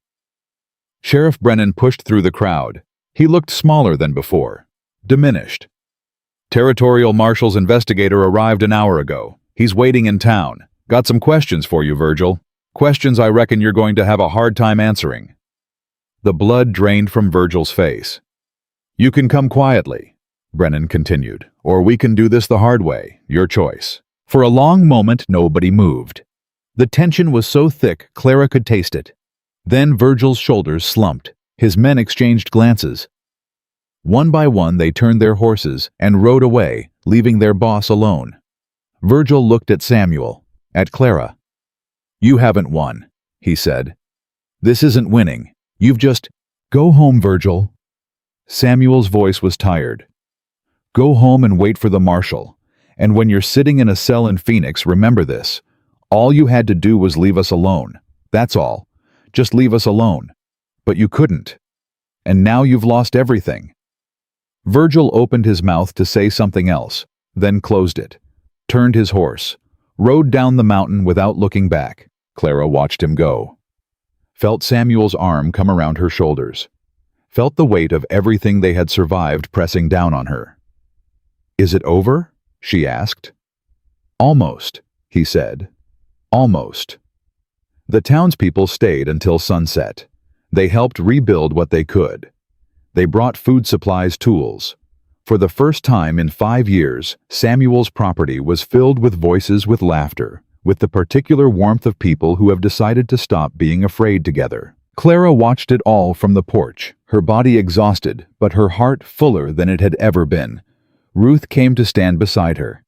Speaker 1: Sheriff Brennan pushed through the crowd, He looked smaller than before, diminished. Territorial Marshal's investigator arrived an hour ago. He's waiting in town. Got some questions for you, Virgil. Questions I reckon you're going to have a hard time answering. The blood drained from Virgil's face. You can come quietly, Brennan continued, or we can do this the hard way, your choice. For a long moment, nobody moved. The tension was so thick, Clara could taste it. Then Virgil's shoulders slumped. His men exchanged glances. One by one, they turned their horses and rode away, leaving their boss alone. Virgil looked at Samuel, at Clara. You haven't won, he said. This isn't winning. You've just... Go home, Virgil. Samuel's voice was tired. Go home and wait for the marshal. And when you're sitting in a cell in Phoenix, remember this. All you had to do was leave us alone. That's all. Just leave us alone. But you couldn't. And now you've lost everything. Virgil opened his mouth to say something else, then closed it, turned his horse, rode down the mountain without looking back. Clara watched him go. Felt Samuel's arm come around her shoulders. Felt the weight of everything they had survived pressing down on her. Is it over? She asked. Almost, he said. Almost. The townspeople stayed until sunset. They helped rebuild what they could. They brought food supplies, tools. For the first time in 5 years, Samuel's property was filled with voices, with laughter, with the particular warmth of people who have decided to stop being afraid together. Clara watched it all from the porch, her body exhausted, but her heart fuller than it had ever been. Ruth came to stand beside her.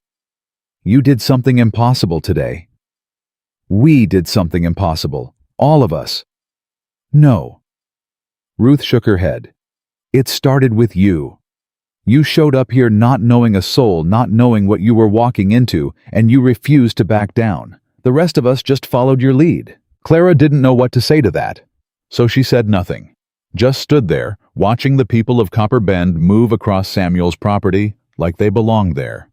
Speaker 1: You did something impossible today. We did something impossible. All of us. No. Ruth shook her head. It started with you. You showed up here not knowing a soul, not knowing what you were walking into, and you refused to back down. The rest of us just followed your lead. Clara didn't know what to say to that, so she said nothing. Just stood there, watching the people of Copper Bend move across Samuel's property like they belonged there.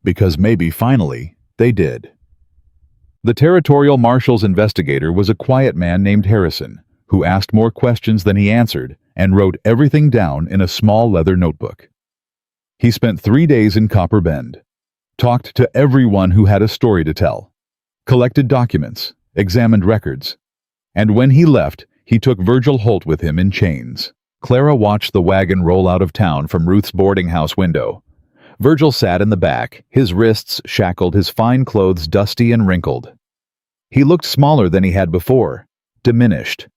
Speaker 1: Because maybe finally, they did. The Territorial Marshal's investigator was a quiet man named Harrison, who asked more questions than he answered and wrote everything down in a small leather notebook. He spent 3 days in Copper Bend, talked to everyone who had a story to tell, collected documents, examined records, and when he left, he took Virgil Holt with him in chains. Clara watched the wagon roll out of town from Ruth's boarding house window. Virgil sat in the back, his wrists shackled, his fine clothes dusty and wrinkled. He looked smaller than he had before, diminished,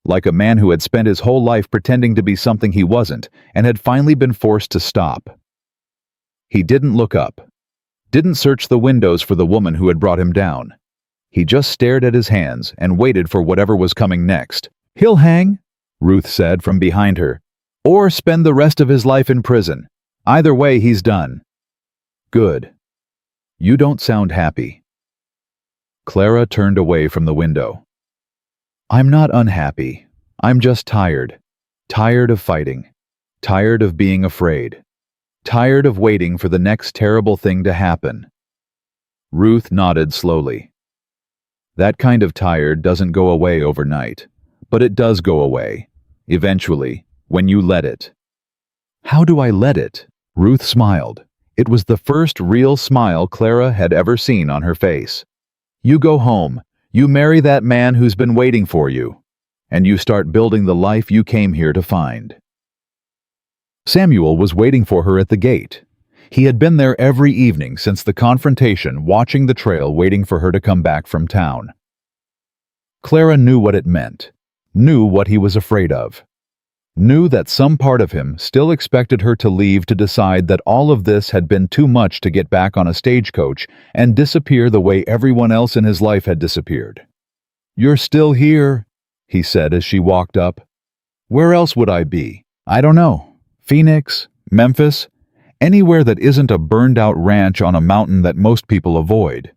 Speaker 1: like a man who had spent his whole life pretending to be something he wasn't and had finally been forced to stop. He didn't look up, didn't search the windows for the woman who had brought him down. He just stared at his hands and waited for whatever was coming next. He'll hang, Ruth said from behind her, or spend the rest of his life in prison. Either way, he's done. Good. You don't sound happy. Clara turned away from the window. I'm not unhappy. I'm just tired. Tired of fighting. Tired of being afraid. Tired of waiting for the next terrible thing to happen. Ruth nodded slowly. That kind of tired doesn't go away overnight, but it does go away, eventually, when you let it. How do I let it? Ruth smiled. It was the first real smile Clara had ever seen on her face. You go home, you marry that man who's been waiting for you, and you start building the life you came here to find. Samuel was waiting for her at the gate. He had been there every evening since the confrontation, watching the trail, waiting for her to come back from town. Clara knew what it meant, knew what he was afraid of, knew that some part of him still expected her to leave to decide that all of this had been too much to get back on a stagecoach and disappear the way everyone else in his life had disappeared. You're still here, he said as she walked up. Where else would I be? I don't know. Phoenix, Memphis, anywhere that isn't a burned-out ranch on a mountain that most people avoid.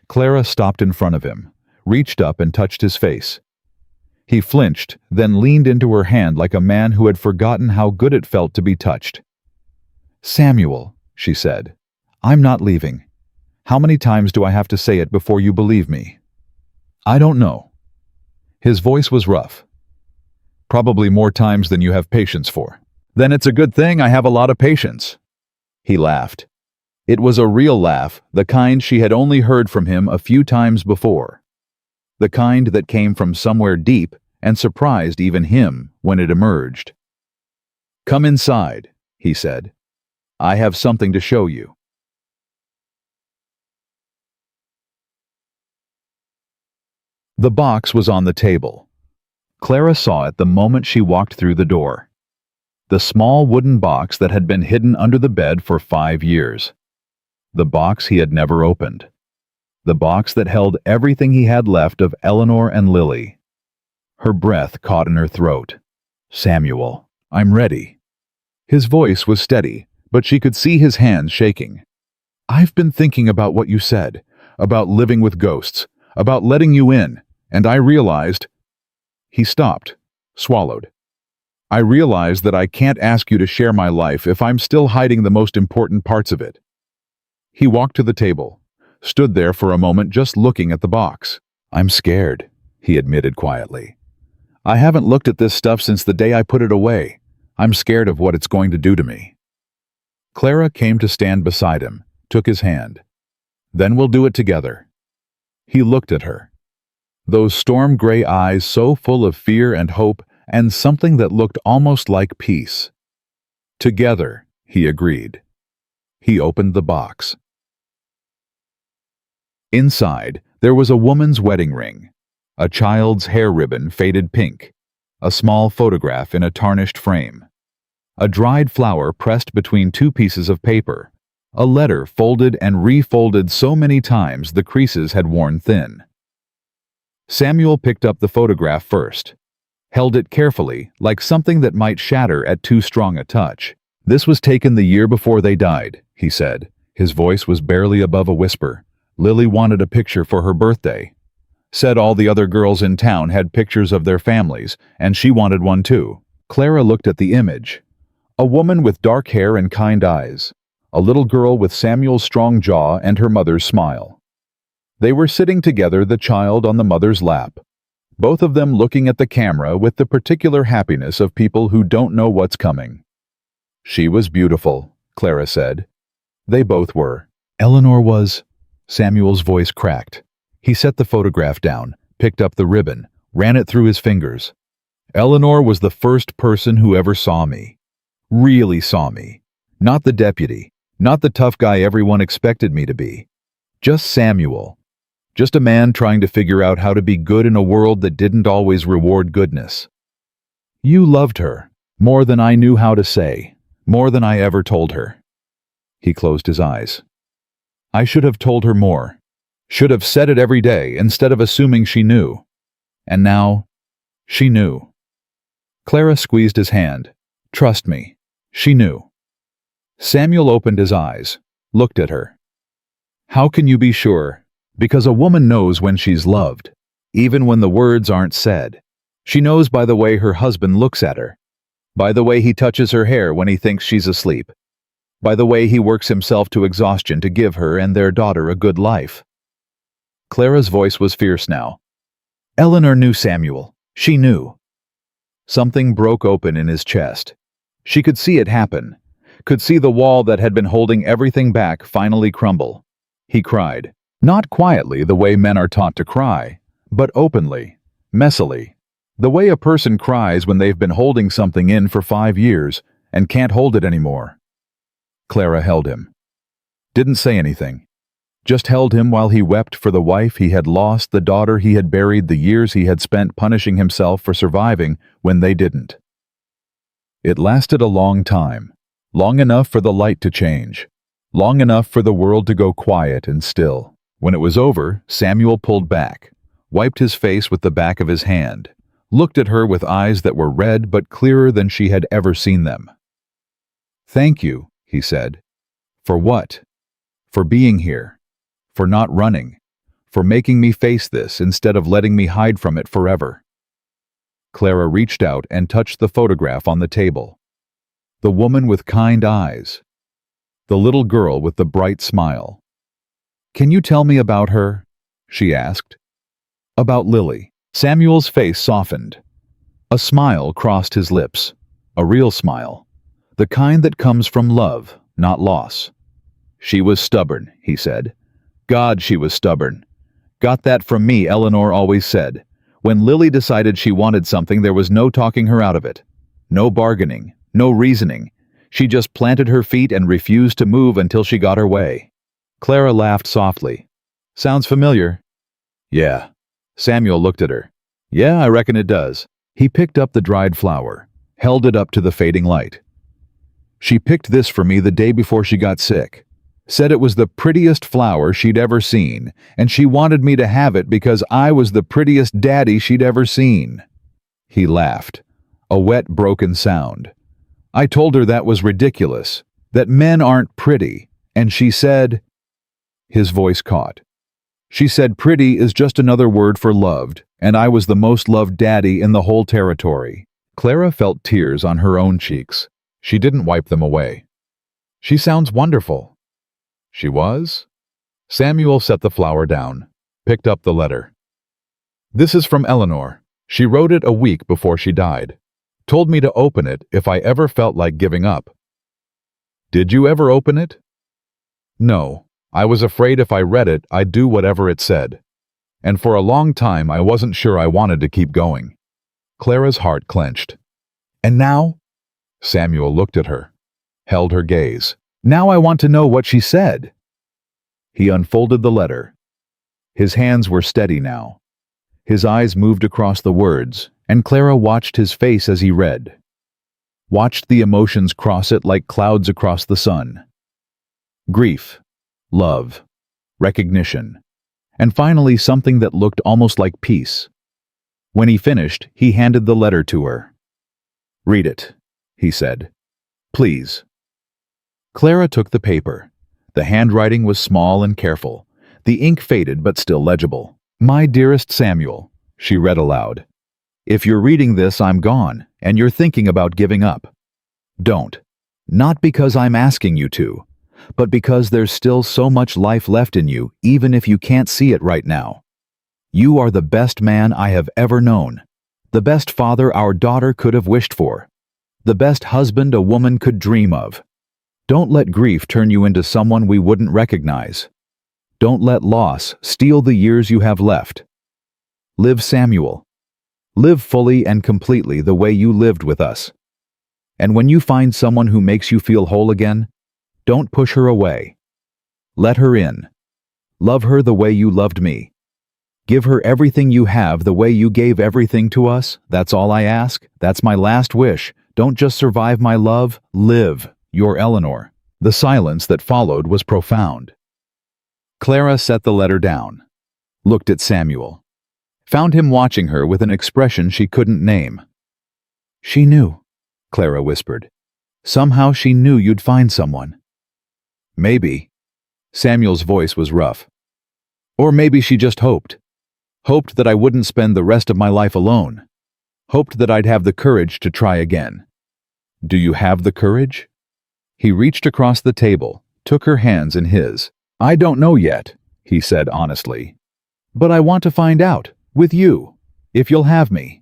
Speaker 1: Clara stopped in front of him, reached up and touched his face. He flinched, then leaned into her hand like a man who had forgotten how good it felt to be touched. Samuel, she said, I'm not leaving. How many times do I have to say it before you believe me? I don't know. His voice was rough. Probably more times than you have patience for. Then it's a good thing I have a lot of patience. He laughed. It was a real laugh, the kind she had only heard from him a few times before. The kind that came from somewhere deep and surprised even him when it emerged. "Come inside," he said. "I have something to show you." The box was on the table. Clara saw it the moment she walked through the door. The small wooden box that had been hidden under the bed for 5 years. The box he had never opened. The box that held everything he had left of Eleanor and Lily. Her breath caught in her throat. "Samuel, I'm ready." His voice was steady, but she could see his hands shaking. "I've been thinking about what you said, about living with ghosts, about letting you in, and I realized—" He stopped, swallowed. "I realized that I can't ask you to share my life if I'm still hiding the most important parts of it." He walked to the table, stood there for a moment just looking at the box. "I'm scared," he admitted quietly. "I haven't looked at this stuff since the day I put it away. I'm scared of what it's going to do to me." Clara came to stand beside him, took his hand. "Then we'll do it together." He looked at her. Those storm-gray eyes so full of fear and hope and something that looked almost like peace. "Together," he agreed. He opened the box. Inside, there was a woman's wedding ring, a child's hair ribbon faded pink, a small photograph in a tarnished frame, a dried flower pressed between two pieces of paper, a letter folded and refolded so many times the creases had worn thin. Samuel picked up the photograph first, held it carefully, like something that might shatter at too strong a touch. "This was taken the year before they died," he said. His voice was barely above a whisper. "Lily wanted a picture for her birthday. Said all the other girls in town had pictures of their families, and she wanted one too." Clara looked at the image. A woman with dark hair and kind eyes. A little girl with Samuel's strong jaw and her mother's smile. They were sitting together, the child on the mother's lap, both of them looking at the camera with the particular happiness of people who don't know what's coming. "She was beautiful," Clara said. They both were. "Eleanor was—" Samuel's voice cracked. He set the photograph down, picked up the ribbon, ran it through his fingers. "Eleanor was the first person who ever saw me. Really saw me. Not the deputy, not the tough guy everyone expected me to be. Just Samuel. Just a man trying to figure out how to be good in a world that didn't always reward goodness. You loved her, more than I knew how to say, more than I ever told her." He closed his eyes. "I should have told her more. Should have said it every day instead of assuming she knew. And now, she knew." Clara squeezed his hand. "Trust me, she knew." Samuel opened his eyes, looked at her. "How can you be sure? Because a woman knows when she's loved, even when the words aren't said. She knows by the way her husband looks at her, by the way he touches her hair when he thinks she's asleep, by the way he works himself to exhaustion to give her and their daughter a good life." Clara's voice was fierce now. "Eleanor knew Samuel. She knew." Something broke open in his chest. She could see it happen, could see the wall that had been holding everything back finally crumble. He cried. Not quietly the way men are taught to cry, but openly, messily, the way a person cries when they've been holding something in for 5 years and can't hold it anymore. Clara held him. Didn't say anything. Just held him while he wept for the wife he had lost, the daughter he had buried, the years he had spent punishing himself for surviving when they didn't. It lasted a long time, long enough for the light to change, long enough for the world to go quiet and still. When it was over, Samuel pulled back, wiped his face with the back of his hand, looked at her with eyes that were red but clearer than she had ever seen them. "Thank you," he said. "For what? For being here. For not running. For making me face this instead of letting me hide from it forever." Clara reached out and touched the photograph on the table. The woman with kind eyes. The little girl with the bright smile. "Can you tell me about her?" she asked. "About Lily." Samuel's face softened. A smile crossed his lips, a real smile, the kind that comes from love, not loss. She was stubborn, he said. God, she was stubborn. Got that from me, Eleanor always said. When Lily decided she wanted something, there was no talking her out of it. No bargaining, no reasoning. She just planted her feet and refused to move until she got her way. Clara laughed softly. Sounds familiar. Yeah. Samuel looked at her. Yeah, I reckon it does. He picked up the dried flower, held it up to the fading light. She picked this for me the day before she got sick. Said it was the prettiest flower she'd ever seen, and she wanted me to have it because I was the prettiest daddy she'd ever seen. He laughed, a wet, broken sound. I told her that was ridiculous, that men aren't pretty, and she said... His voice caught. She said pretty is just another word for loved, and I was the most loved daddy in the whole territory. Clara felt tears on her own cheeks. She didn't wipe them away. She sounds wonderful. She was? Samuel set the flower down, picked up the letter. This is from Eleanor. She wrote it a week before she died. Told me to open it if I ever felt like giving up. Did you ever open it? No. I was afraid if I read it, I'd do whatever it said. And for a long time, I wasn't sure I wanted to keep going. Clara's heart clenched. And now? Samuel looked at her, held her gaze. Now I want to know what she said. He unfolded the letter. His hands were steady now. His eyes moved across the words, and Clara watched his face as he read. Watched the emotions cross it like clouds across the sun. Grief, love, recognition, and finally something that looked almost like peace. When he finished, he handed the letter to her. Read it, he said. Please. Clara took the paper. The handwriting was small and careful. The ink faded but still legible. My dearest Samuel, she read aloud. If you're reading this, I'm gone, and you're thinking about giving up. Don't. Not because I'm asking you to, but because there's still so much life left in you, even if you can't see it right now. You are the best man I have ever known, the best father our daughter could have wished for, the best husband a woman could dream of. Don't let grief turn you into someone we wouldn't recognize. Don't let loss steal the years you have left. Live, Samuel. Live fully and completely the way you lived with us. And when you find someone who makes you feel whole again, don't push her away. Let her in. Love her the way you loved me. Give her everything you have the way you gave everything to us. That's all I ask. That's my last wish. Don't just survive my love. Live. Your Eleanor. The silence that followed was profound. Clara set the letter down, looked at Samuel, found him watching her with an expression she couldn't name. She knew, Clara whispered. Somehow she knew you'd find someone. Maybe. Samuel's voice was rough. Or maybe she just hoped. Hoped that I wouldn't spend the rest of my life alone. Hoped that I'd have the courage to try again. Do you have the courage? He reached across the table, took her hands in his. I don't know yet, he said honestly. But I want to find out, with you, if you'll have me.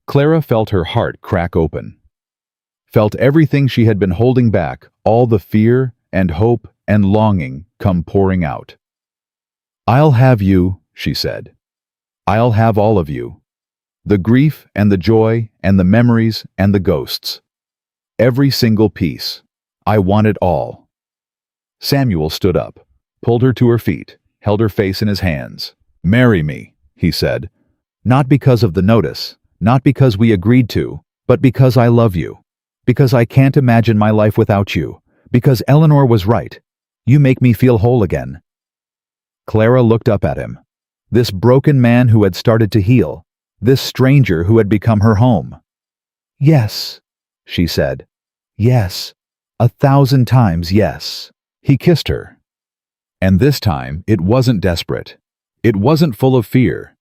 Speaker 1: Clara felt her heart crack open. Felt everything she had been holding back, all the fear and hope and longing come pouring out. I'll have you, she said. I'll have all of you. The grief and the joy and the memories and the ghosts. Every single piece. I want it all. Samuel stood up, pulled her to her feet, held her face in his hands. Marry me, he said. Not because of the notice, not because we agreed to, but because I love you. Because I can't imagine my life without you. Because Eleanor was right. You make me feel whole again. Clara looked up at him. This broken man who had started to heal. This stranger who had become her home. Yes, she said. Yes. 1,000 times yes. He kissed her. And this time, it wasn't desperate. It wasn't full of fear.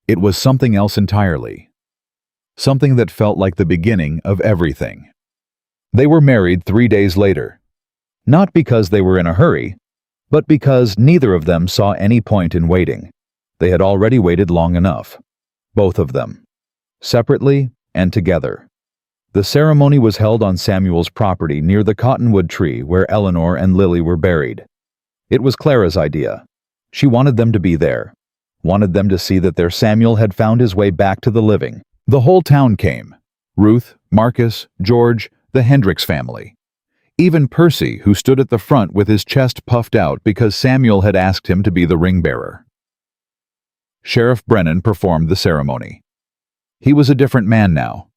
Speaker 1: It was something else entirely. Something that felt like the beginning of everything. They were married 3 days later. Not because they were in a hurry, but because neither of them saw any point in waiting. They had already waited long enough. Both of them. separately and together. The ceremony was held on Samuel's property near the cottonwood tree where Eleanor and Lily were buried. It was Clara's idea. She wanted them to be there, wanted them to see that their Samuel had found his way back to the living. The whole town came. Ruth, Marcus, George, the Hendricks family. Even Percy, who stood at the front with his chest puffed out because Samuel had asked him to be the ring bearer. Sheriff Brennan performed the ceremony. He was a different man now.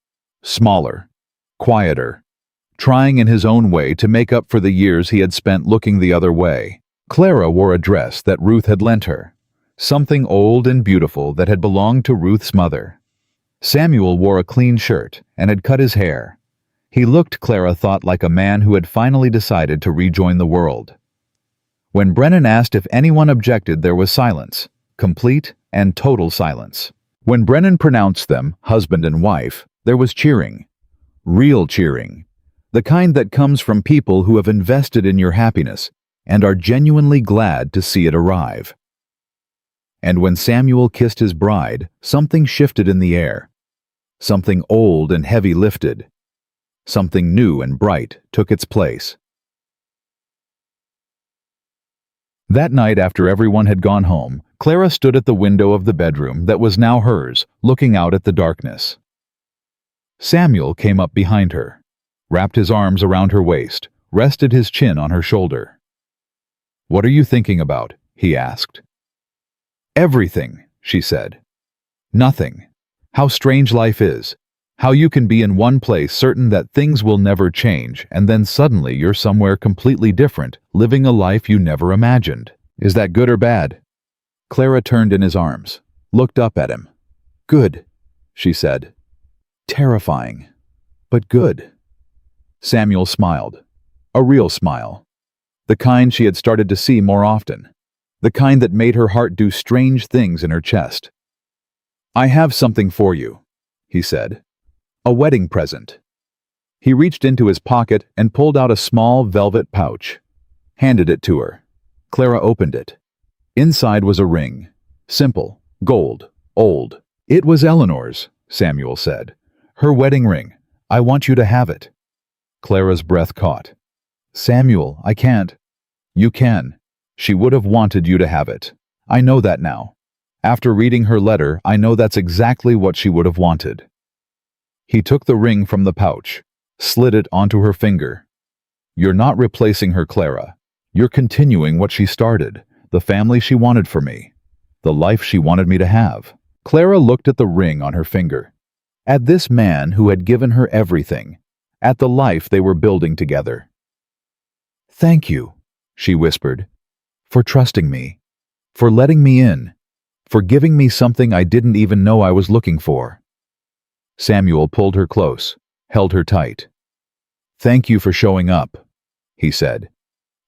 Speaker 1: Smaller, quieter, trying in his own way to make up for the years he had spent looking the other way. Clara wore a dress that Ruth had lent her, something old and beautiful that had belonged to Ruth's mother. Samuel wore a clean shirt and had cut his hair. He looked, Clara thought, like a man who had finally decided to rejoin the world. When Brennan asked if anyone objected, there was silence, complete and total silence. When Brennan pronounced them husband and wife, there was cheering. Real cheering. The kind that comes from people who have invested in your happiness and are genuinely glad to see it arrive. And when Samuel kissed his bride, something shifted in the air. Something old and heavy lifted. Something new and bright took its place. That night, after everyone had gone home, Clara stood at the window of the bedroom that was now hers, looking out at the darkness. Samuel came up behind her, wrapped his arms around her waist, rested his chin on her shoulder. "What are you thinking about?" he asked. "Everything," she said. "Nothing. How strange life is. How you can be in one place certain that things will never change, and then suddenly you're somewhere completely different, living a life you never imagined. Is that good or bad?" Clara turned in his arms, looked up at him. "Good," she said. "Terrifying, but good." Samuel smiled. A real smile. The kind she had started to see more often. The kind that made her heart do strange things in her chest. "I have something for you," he said. "A wedding present." He reached into his pocket and pulled out a small velvet pouch. Handed it to her. Clara opened it. Inside was a ring. Simple, gold, old. "It was Eleanor's," Samuel said. "Her wedding ring. I want you to have it." Clara's breath caught. "Samuel, I can't." "You can. She would have wanted you to have it. I know that now. After reading her letter, I know that's exactly what she would have wanted." He took the ring from the pouch, slid it onto her finger. "You're not replacing her, Clara. You're continuing what she started, the family she wanted for me, the life she wanted me to have." Clara looked at the ring on her finger, at this man who had given her everything, at the life they were building together. "Thank you," she whispered, "for trusting me, for letting me in, for giving me something I didn't even know I was looking for." Samuel pulled her close, held her tight. "Thank you for showing up," he said,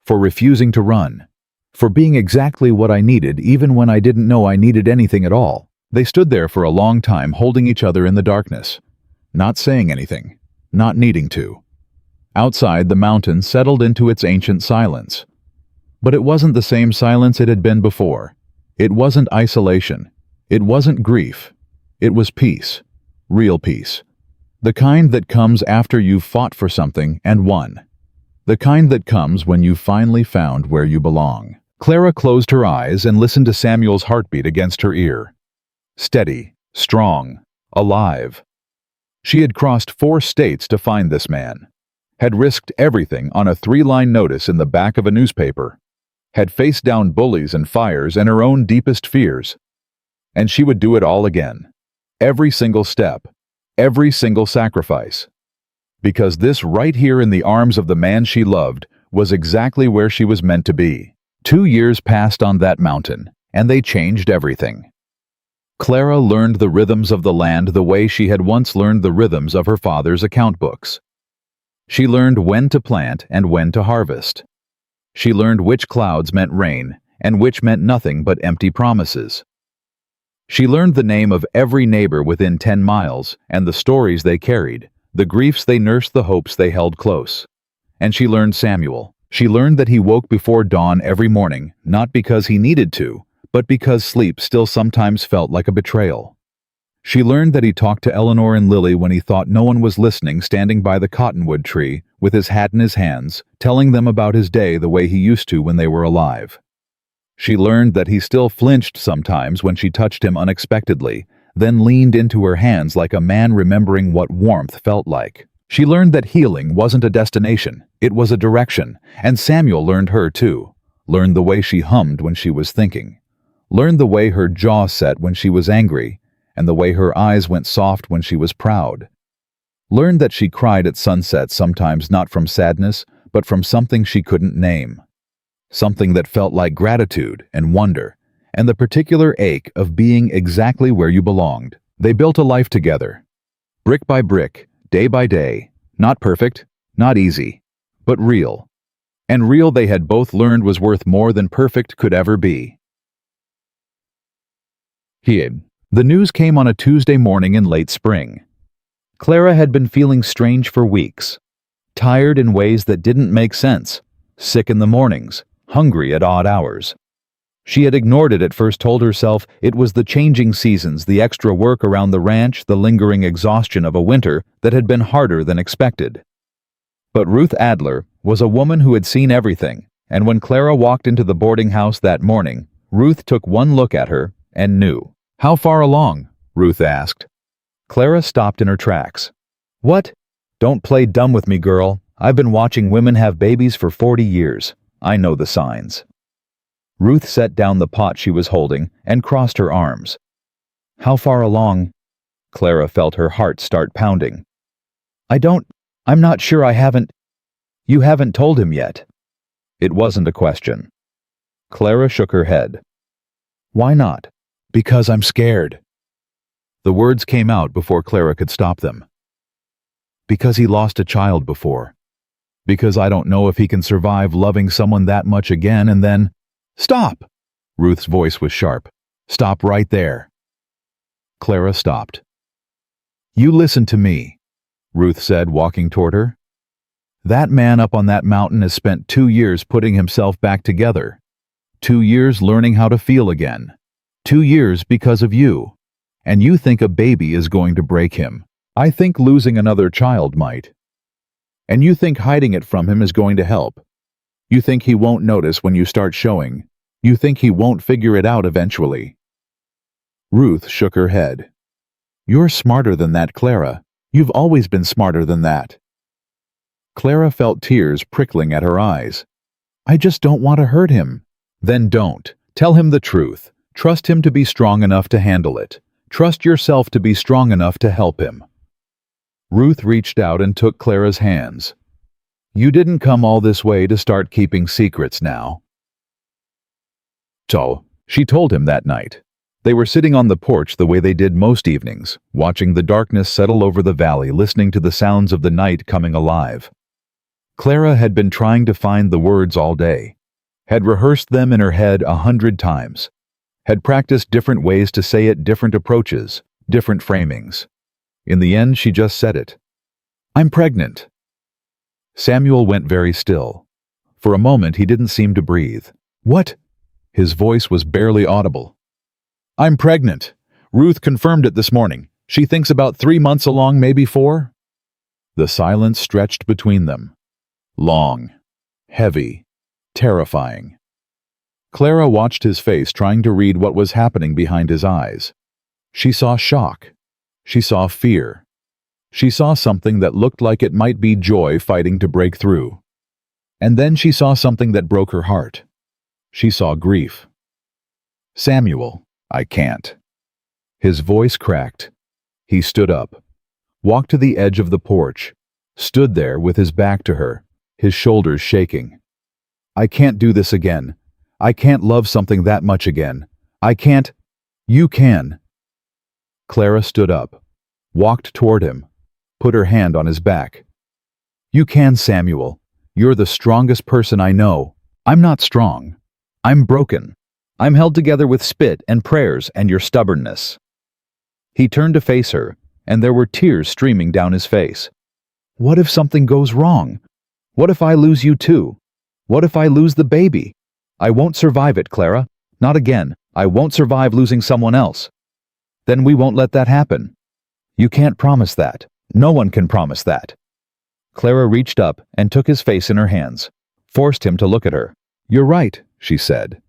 Speaker 1: "for refusing to run, for being exactly what I needed even when I didn't know I needed anything at all." They stood there for a long time holding each other in the darkness, not saying anything, not needing to. Outside, the mountain settled into its ancient silence. But it wasn't the same silence it had been before. It wasn't isolation. It wasn't grief. It was peace. Real peace. The kind that comes after you've fought for something and won. The kind that comes when you've finally found where you belong. Clara closed her eyes and listened to Samuel's heartbeat against her ear. Steady, strong, alive. She had crossed 4 states to find this man. Had risked everything on a 3-line notice in the back of a newspaper. Had faced down bullies and fires and her own deepest fears. And she would do it all again. Every single step. Every single sacrifice. Because this right here in the arms of the man she loved was exactly where she was meant to be. 2 years passed on that mountain, and they changed everything. Clara learned the rhythms of the land the way she had once learned the rhythms of her father's account books. She learned when to plant and when to harvest. She learned which clouds meant rain and which meant nothing but empty promises. She learned the name of every neighbor within 10 miles and the stories they carried, the griefs they nursed, the hopes they held close. And she learned Samuel. She learned that he woke before dawn every morning, not because he needed to, but because sleep still sometimes felt like a betrayal. She learned that he talked to Eleanor and Lily when he thought no one was listening, standing by the cottonwood tree, with his hat in his hands, telling them about his day the way he used to when they were alive. She learned that he still flinched sometimes when she touched him unexpectedly, then leaned into her hands like a man remembering what warmth felt like. She learned that healing wasn't a destination, it was a direction, and Samuel learned her too. Learned the way she hummed when she was thinking. Learned the way her jaw set when she was angry, and the way her eyes went soft when she was proud. Learned that she cried at sunset sometimes not from sadness, but from something she couldn't name. Something that felt like gratitude and wonder, and the particular ache of being exactly where you belonged. They built a life together. Brick by brick, day by day, not perfect, not easy, but real. And real they had both learned was worth more than perfect could ever be. The news came on a Tuesday morning in late spring. Clara had been feeling strange for weeks. Tired in ways that didn't make sense. Sick in the mornings. Hungry at odd hours. She had ignored it at first, told herself it was the changing seasons, the extra work around the ranch, the lingering exhaustion of a winter that had been harder than expected. But Ruth Adler was a woman who had seen everything, and when Clara walked into the boarding house that morning, Ruth took one look at her and knew. "How far along?" Ruth asked. Clara stopped in her tracks. "What? Don't play dumb with me, girl. I've been watching women have babies for 40 years. I know the signs." Ruth set down the pot she was holding and crossed her arms. "How far along?" Clara felt her heart start pounding. I'm not sure. You haven't told him yet." It wasn't a question. Clara shook her head. "Why not?" "Because I'm scared." The words came out before Clara could stop them. "Because he lost a child before. Because I don't know if he can survive loving someone that much again and then—" "Stop!" Ruth's voice was sharp. "Stop right there." Clara stopped. "You listen to me," Ruth said, walking toward her. "That man up on that mountain has spent 2 years putting himself back together. 2 years learning how to feel again. 2 years because of you. And you think a baby is going to break him. I think losing another child might. And you think hiding it from him is going to help. You think he won't notice when you start showing. You think he won't figure it out eventually." Ruth shook her head. "You're smarter than that, Clara. You've always been smarter than that." Clara felt tears prickling at her eyes. "I just don't want to hurt him." "Then don't. Tell him the truth. Trust him to be strong enough to handle it. Trust yourself to be strong enough to help him." Ruth reached out and took Clara's hands. "You didn't come all this way to start keeping secrets now." So, she told him that night. They were sitting on the porch the way they did most evenings, watching the darkness settle over the valley, listening to the sounds of the night coming alive. Clara had been trying to find the words all day, had rehearsed them in her head 100 times, had practiced different ways to say it, different approaches, different framings. In the end, she just said it. "I'm pregnant." Samuel went very still. For a moment, he didn't seem to breathe. "What?" His voice was barely audible. "I'm pregnant. Ruth confirmed it this morning. She thinks about 3 months along, maybe 4. The silence stretched between them. Long, heavy, terrifying. Clara watched his face, trying to read what was happening behind his eyes. She saw shock. She saw fear. She saw something that looked like it might be joy fighting to break through. And then she saw something that broke her heart. She saw grief. "Samuel, I can't." His voice cracked. He stood up, walked to the edge of the porch, stood there with his back to her, his shoulders shaking. "I can't do this again. I can't love something that much again. I can't." "You can." Clara stood up, walked toward him, put her hand on his back. "You can, Samuel. You're the strongest person I know. I'm not strong. I'm broken. I'm held together with spit and prayers and your stubbornness." He turned to face her, and there were tears streaming down his face. "What if something goes wrong? What if I lose you too? What if I lose the baby? I won't survive it, Clara. Not again. I won't survive losing someone else." Then we won't let that happen. You can't promise that. No one can promise that. Clara reached up and took his face in her hands, forced him to look at her. You're right, she said.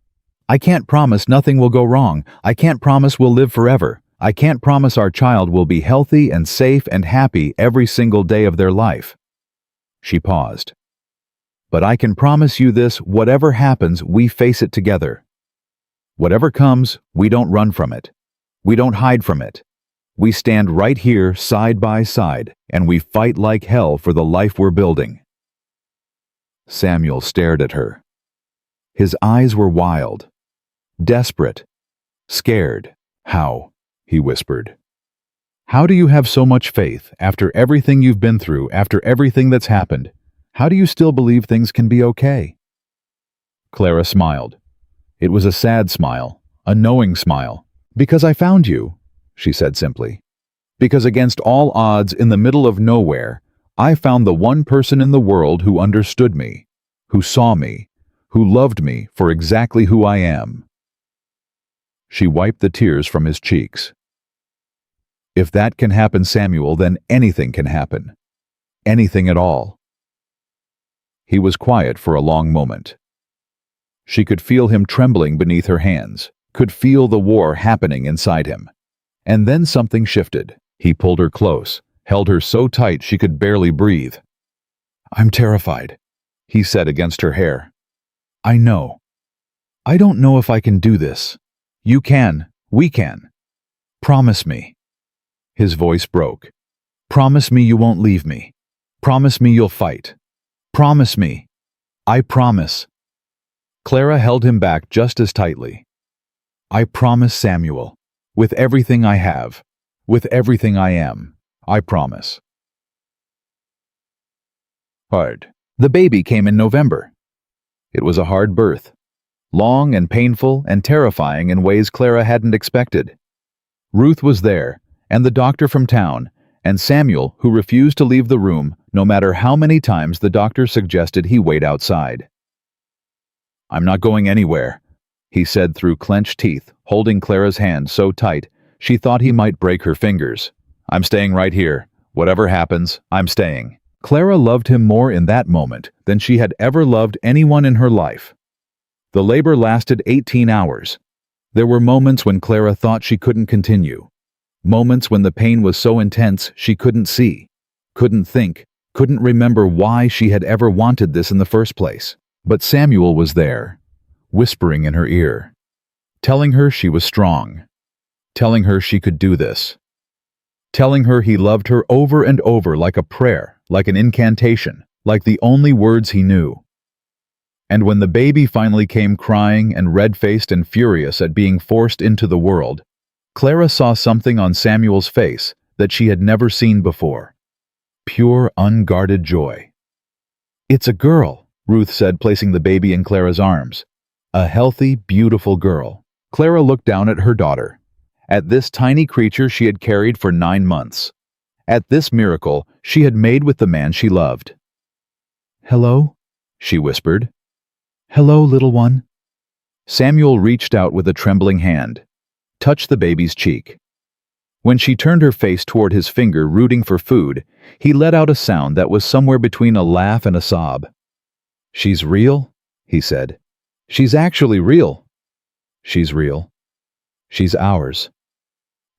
Speaker 1: I can't promise nothing will go wrong. I can't promise we'll live forever. I can't promise our child will be healthy and safe and happy every single day of their life. She paused. But I can promise you this, whatever happens, we face it together. Whatever comes, we don't run from it. We don't hide from it. We stand right here side by side, and we fight like hell for the life we're building. Samuel stared at her. His eyes were wild, desperate, scared. How? He whispered. How do you have so much faith after everything you've been through, after everything that's happened? How do you still believe things can be okay? Clara smiled. It was a sad smile, a knowing smile. Because I found you, she said simply. Because against all odds, in the middle of nowhere, I found the one person in the world who understood me, who saw me, who loved me for exactly who I am. She wiped the tears from his cheeks. If that can happen, Samuel, then anything can happen. Anything at all. He was quiet for a long moment. She could feel him trembling beneath her hands, could feel the war happening inside him. And then something shifted. He pulled her close, held her so tight she could barely breathe. I'm terrified, he said against her hair. I know. I don't know if I can do this. You can. We can. Promise me. His voice broke. Promise me you won't leave me. Promise me you'll fight. Promise me. I promise. Clara held him back just as tightly. I promise, Samuel. With everything I have. With everything I am. I promise. Hard. The baby came in November. It was a hard birth. Long and painful and terrifying in ways Clara hadn't expected. Ruth was there, and the doctor from town, and Samuel, who refused to leave the room no matter how many times the doctor suggested he wait outside. I'm not going anywhere, he said through clenched teeth, holding Clara's hand so tight she thought he might break her fingers. I'm staying right here. Whatever happens, I'm staying. Clara loved him more in that moment than she had ever loved anyone in her life. The labor lasted 18 hours. There were moments when Clara thought she couldn't continue. Moments when the pain was so intense she couldn't see, couldn't think, couldn't remember why she had ever wanted this in the first place. But Samuel was there, whispering in her ear, telling her she was strong, telling her she could do this, telling her he loved her over and over like a prayer, like an incantation, like the only words he knew. And when the baby finally came crying and red-faced and furious at being forced into the world, Clara saw something on Samuel's face that she had never seen before. Pure, unguarded joy. It's a girl, Ruth said, placing the baby in Clara's arms. A healthy, beautiful girl. Clara looked down at her daughter, at this tiny creature she had carried for 9 months, at this miracle she had made with the man she loved. Hello? She whispered. Hello, little one. Samuel reached out with a trembling hand, touched the baby's cheek. When she turned her face toward his finger rooting for food, he let out a sound that was somewhere between a laugh and a sob. She's real, he said. She's actually real. She's real. She's ours.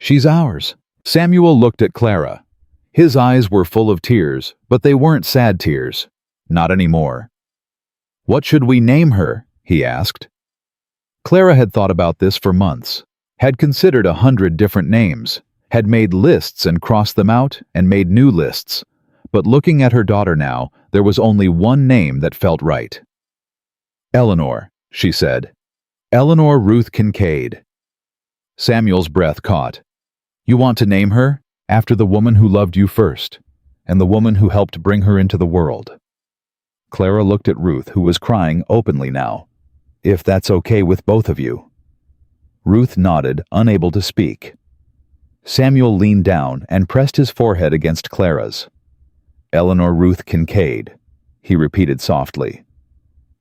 Speaker 1: She's ours. Samuel looked at Clara. His eyes were full of tears, but they weren't sad tears. Not anymore. What should we name her? He asked. Clara had thought about this for months, had considered 100 different names, had made lists and crossed them out and made new lists. But looking at her daughter now, there was only one name that felt right. Eleanor, she said. Eleanor Ruth Kincaid. Samuel's breath caught. You want to name her after the woman who loved you first, and the woman who helped bring her into the world. Clara looked at Ruth, who was crying openly now. If that's okay with both of you. Ruth nodded, unable to speak. Samuel leaned down and pressed his forehead against Clara's. Eleanor Ruth Kincaid, he repeated softly.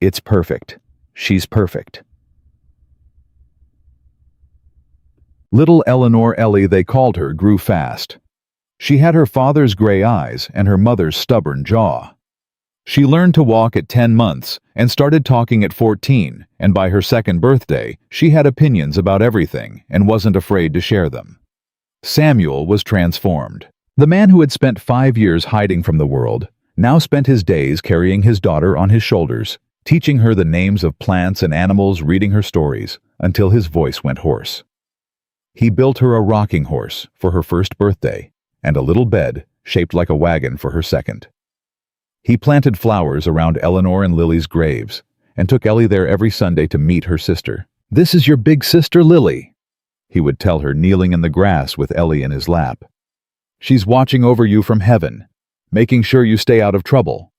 Speaker 1: It's perfect. She's perfect. Little Eleanor Ellie, they called her, grew fast. She had her father's gray eyes and her mother's stubborn jaw. She learned to walk at 10 months and started talking at 14, and by her second birthday, she had opinions about everything and wasn't afraid to share them. Samuel was transformed. The man who had spent 5 years hiding from the world now spent his days carrying his daughter on his shoulders, teaching her the names of plants and animals, reading her stories, until his voice went hoarse. He built her a rocking horse for her first birthday and a little bed shaped like a wagon for her second. He planted flowers around Eleanor and Lily's graves and took Ellie there every Sunday to meet her sister. "This is your big sister Lily," he would tell her, kneeling in the grass with Ellie in his lap. "She's watching over you from heaven, making sure you stay out of trouble."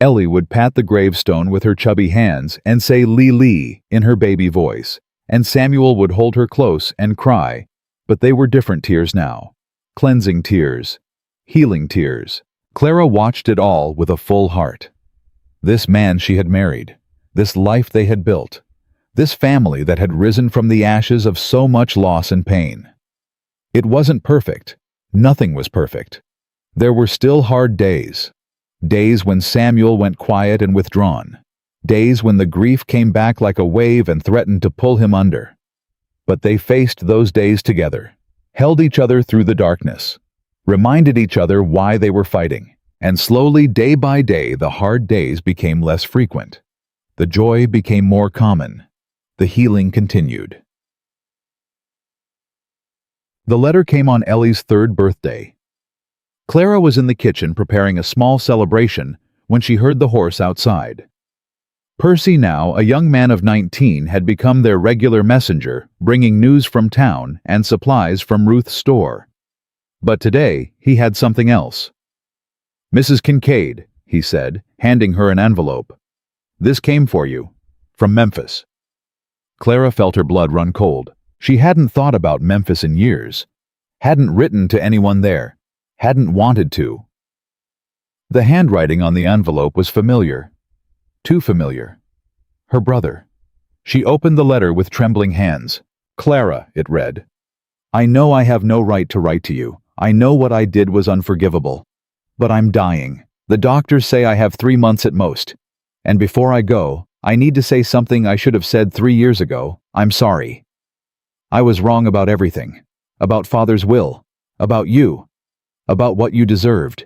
Speaker 1: Ellie would pat the gravestone with her chubby hands and say Lily in her baby voice, and Samuel would hold her close and cry, but they were different tears now. Cleansing tears, healing tears. Clara watched it all with a full heart. This man she had married, this life they had built, this family that had risen from the ashes of so much loss and pain. It wasn't perfect. Nothing was perfect. There were still hard days. Days when Samuel went quiet and withdrawn. Days when the grief came back like a wave and threatened to pull him under. But they faced those days together, held each other through the darkness, reminded each other why they were fighting, and slowly, day by day, the hard days became less frequent. The joy became more common. The healing continued. The letter came on Ellie's 3rd birthday. Clara was in the kitchen preparing a small celebration when she heard the horse outside. Percy, now a young man of 19, had become their regular messenger, bringing news from town and supplies from Ruth's store. But today, he had something else. "Mrs. Kincaid," he said, handing her an envelope. "This came for you. From Memphis." Clara felt her blood run cold. She hadn't thought about Memphis in years. Hadn't written to anyone there. Hadn't wanted to. The handwriting on the envelope was familiar. Too familiar. Her brother. She opened the letter with trembling hands. "Clara," it read. "I know I have no right to write to you. I know what I did was unforgivable. But I'm dying. The doctors say I have 3 months at most. And before I go, I need to say something I should have said 3 years ago. I'm sorry. I was wrong about everything. About Father's will. About you. About what you deserved.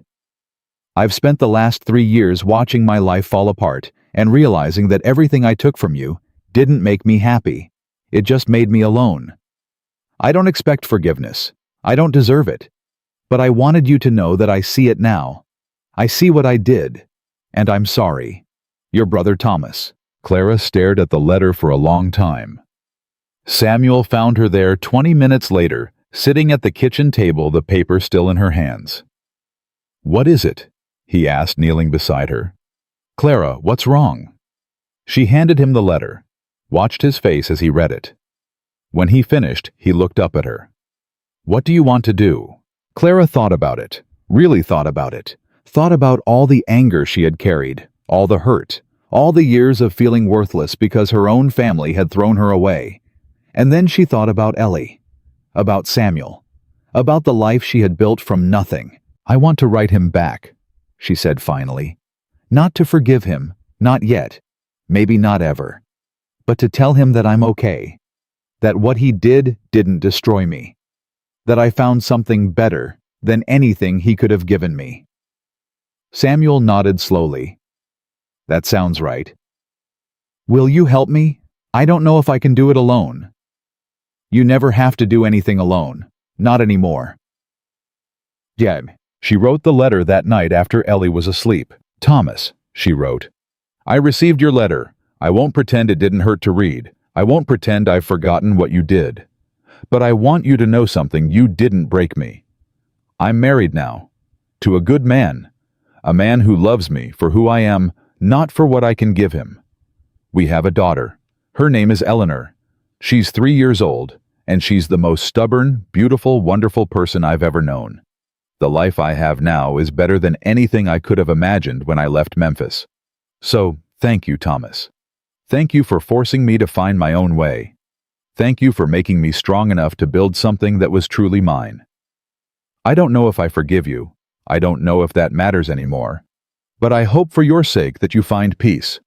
Speaker 1: I've spent the last 3 years watching my life fall apart and realizing that everything I took from you didn't make me happy. It just made me alone. I don't expect forgiveness. I don't deserve it. But I wanted you to know that I see it now. I see what I did. And I'm sorry. Your brother Thomas." Clara stared at the letter for a long time. Samuel found her there 20 minutes later, sitting at the kitchen table, the paper still in her hands. "What is it?" he asked, kneeling beside her. "Clara, what's wrong?" She handed him the letter, watched his face as he read it. When he finished, he looked up at her. "What do you want to do?" Clara thought about it, really thought about it, thought about all the anger she had carried, all the hurt, all the years of feeling worthless because her own family had thrown her away. And then she thought about Ellie, about Samuel, about the life she had built from nothing. "I want to write him back," she said finally. "Not to forgive him, not yet, maybe not ever, but to tell him that I'm okay, that what he did didn't destroy me, that I found something better than anything he could have given me." Samuel nodded slowly. "That sounds right. Will you help me? I don't know if I can do it alone." "You never have to do anything alone. Not anymore." Yeah, she wrote the letter that night after Ellie was asleep. "Thomas," she wrote, "I received your letter. I won't pretend it didn't hurt to read. I won't pretend I've forgotten what you did. But I want you to know something. You didn't break me. I'm married now. To a good man. A man who loves me for who I am, not for what I can give him. We have a daughter. Her name is Eleanor. She's 3 years old, and she's the most stubborn, beautiful, wonderful person I've ever known. The life I have now is better than anything I could have imagined when I left Memphis. So, thank you, Thomas. Thank you for forcing me to find my own way. Thank you for making me strong enough to build something that was truly mine. I don't know if I forgive you. I don't know if that matters anymore. But I hope for your sake that you find peace.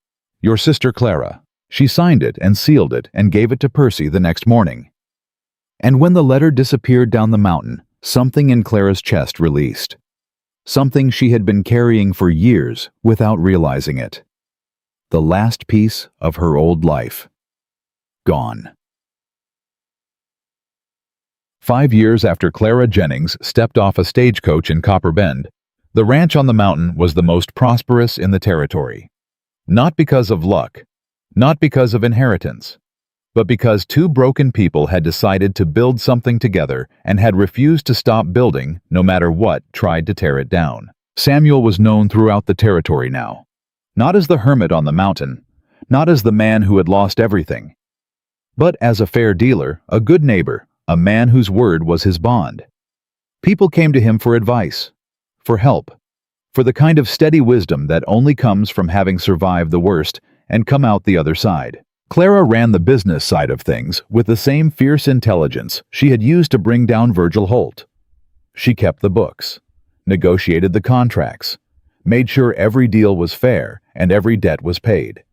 Speaker 1: Your sister Clara." She signed it and sealed it and gave it to Percy the next morning. And when the letter disappeared down the mountain, something in Clara's chest released. Something she had been carrying for years without realizing it. The last piece of her old life. Gone. 5 years after Clara Jennings stepped off a stagecoach in Copper Bend, the ranch on the mountain was the most prosperous in the territory. Not because of luck, not because of inheritance, but because two broken people had decided to build something together and had refused to stop building no matter what tried to tear it down. Samuel was known throughout the territory now, not as the hermit on the mountain, not as the man who had lost everything, but as a fair dealer, a good neighbor, a man whose word was his bond. People came to him for advice, for help, for the kind of steady wisdom that only comes from having survived the worst and come out the other side. Clara ran the business side of things with the same fierce intelligence she had used to bring down Virgil Holt. She kept the books, negotiated the contracts, made sure every deal was fair and every debt was paid.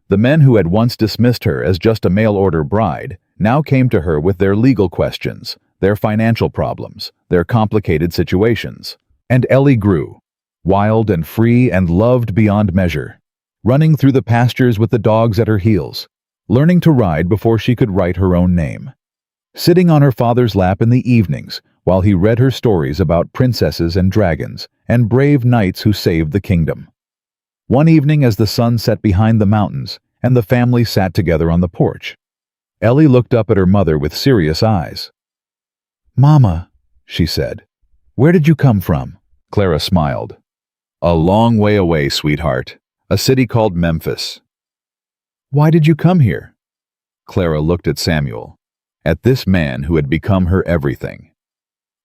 Speaker 1: The men who had once dismissed her as just a mail-order bride now came to her with their legal questions, their financial problems, their complicated situations. And Ellie grew, wild and free and loved beyond measure, running through the pastures with the dogs at her heels, learning to ride before she could write her own name, sitting on her father's lap in the evenings while he read her stories about princesses and dragons and brave knights who saved the kingdom. One evening as the sun set behind the mountains and the family sat together on the porch, Ellie looked up at her mother with serious eyes. "Mama," she said, "where did you come from?" Clara smiled. "A long way away, sweetheart. A city called Memphis." "Why did you come here?" Clara looked at Samuel, at this man who had become her everything.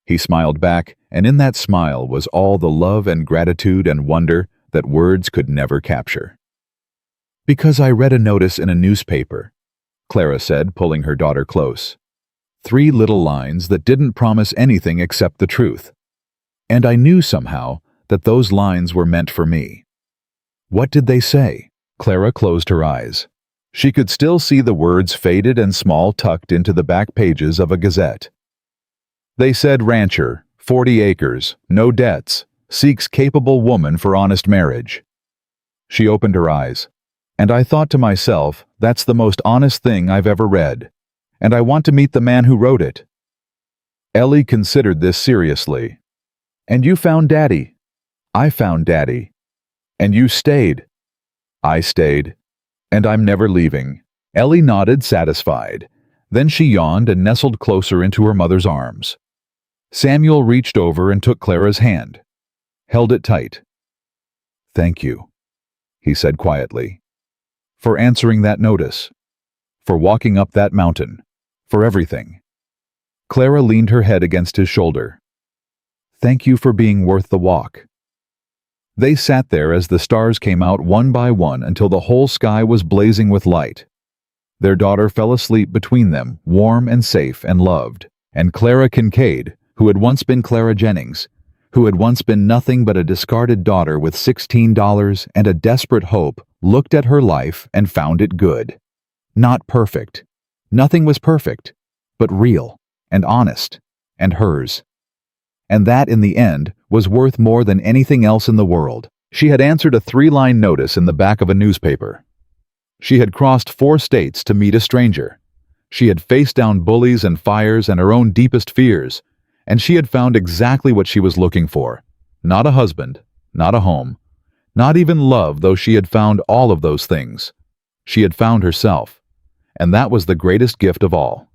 Speaker 1: He smiled back, and in that smile was all the love and gratitude and wonder that words could never capture. "Because I read a notice in a newspaper," Clara said, pulling her daughter close. 3 little lines that didn't promise anything except the truth. And I knew somehow that those lines were meant for me. "What did they say?" Clara closed her eyes. She could still see the words faded and small tucked into the back pages of a gazette. They said rancher, 40 acres, no debts, seeks capable woman for honest marriage. She opened her eyes. And I thought to myself, that's the most honest thing I've ever read. And I want to meet the man who wrote it. Ellie considered this seriously. "And you found Daddy." "I found Daddy." "And you stayed." "I stayed. And I'm never leaving." Ellie nodded, satisfied. Then she yawned and nestled closer into her mother's arms. Samuel reached over and took Clara's hand, held it tight. "Thank you," he said quietly, "for answering that notice, for walking up that mountain, for everything." Clara leaned her head against his shoulder. "Thank you for being worth the walk." They sat there as the stars came out one by one until the whole sky was blazing with light. Their daughter fell asleep between them, warm and safe and loved. And Clara Kincaid, who had once been Clara Jennings, who had once been nothing but a discarded daughter with $16 and a desperate hope, looked at her life and found it good. Not perfect. Nothing was perfect, but real and honest and hers. And that, in the end, was worth more than anything else in the world. She had answered a 3-line notice in the back of a newspaper. She had crossed 4 states to meet a stranger. She had faced down bullies and fires and her own deepest fears, and she had found exactly what she was looking for. Not a husband, not a home, not even love, though she had found all of those things. She had found herself, and that was the greatest gift of all.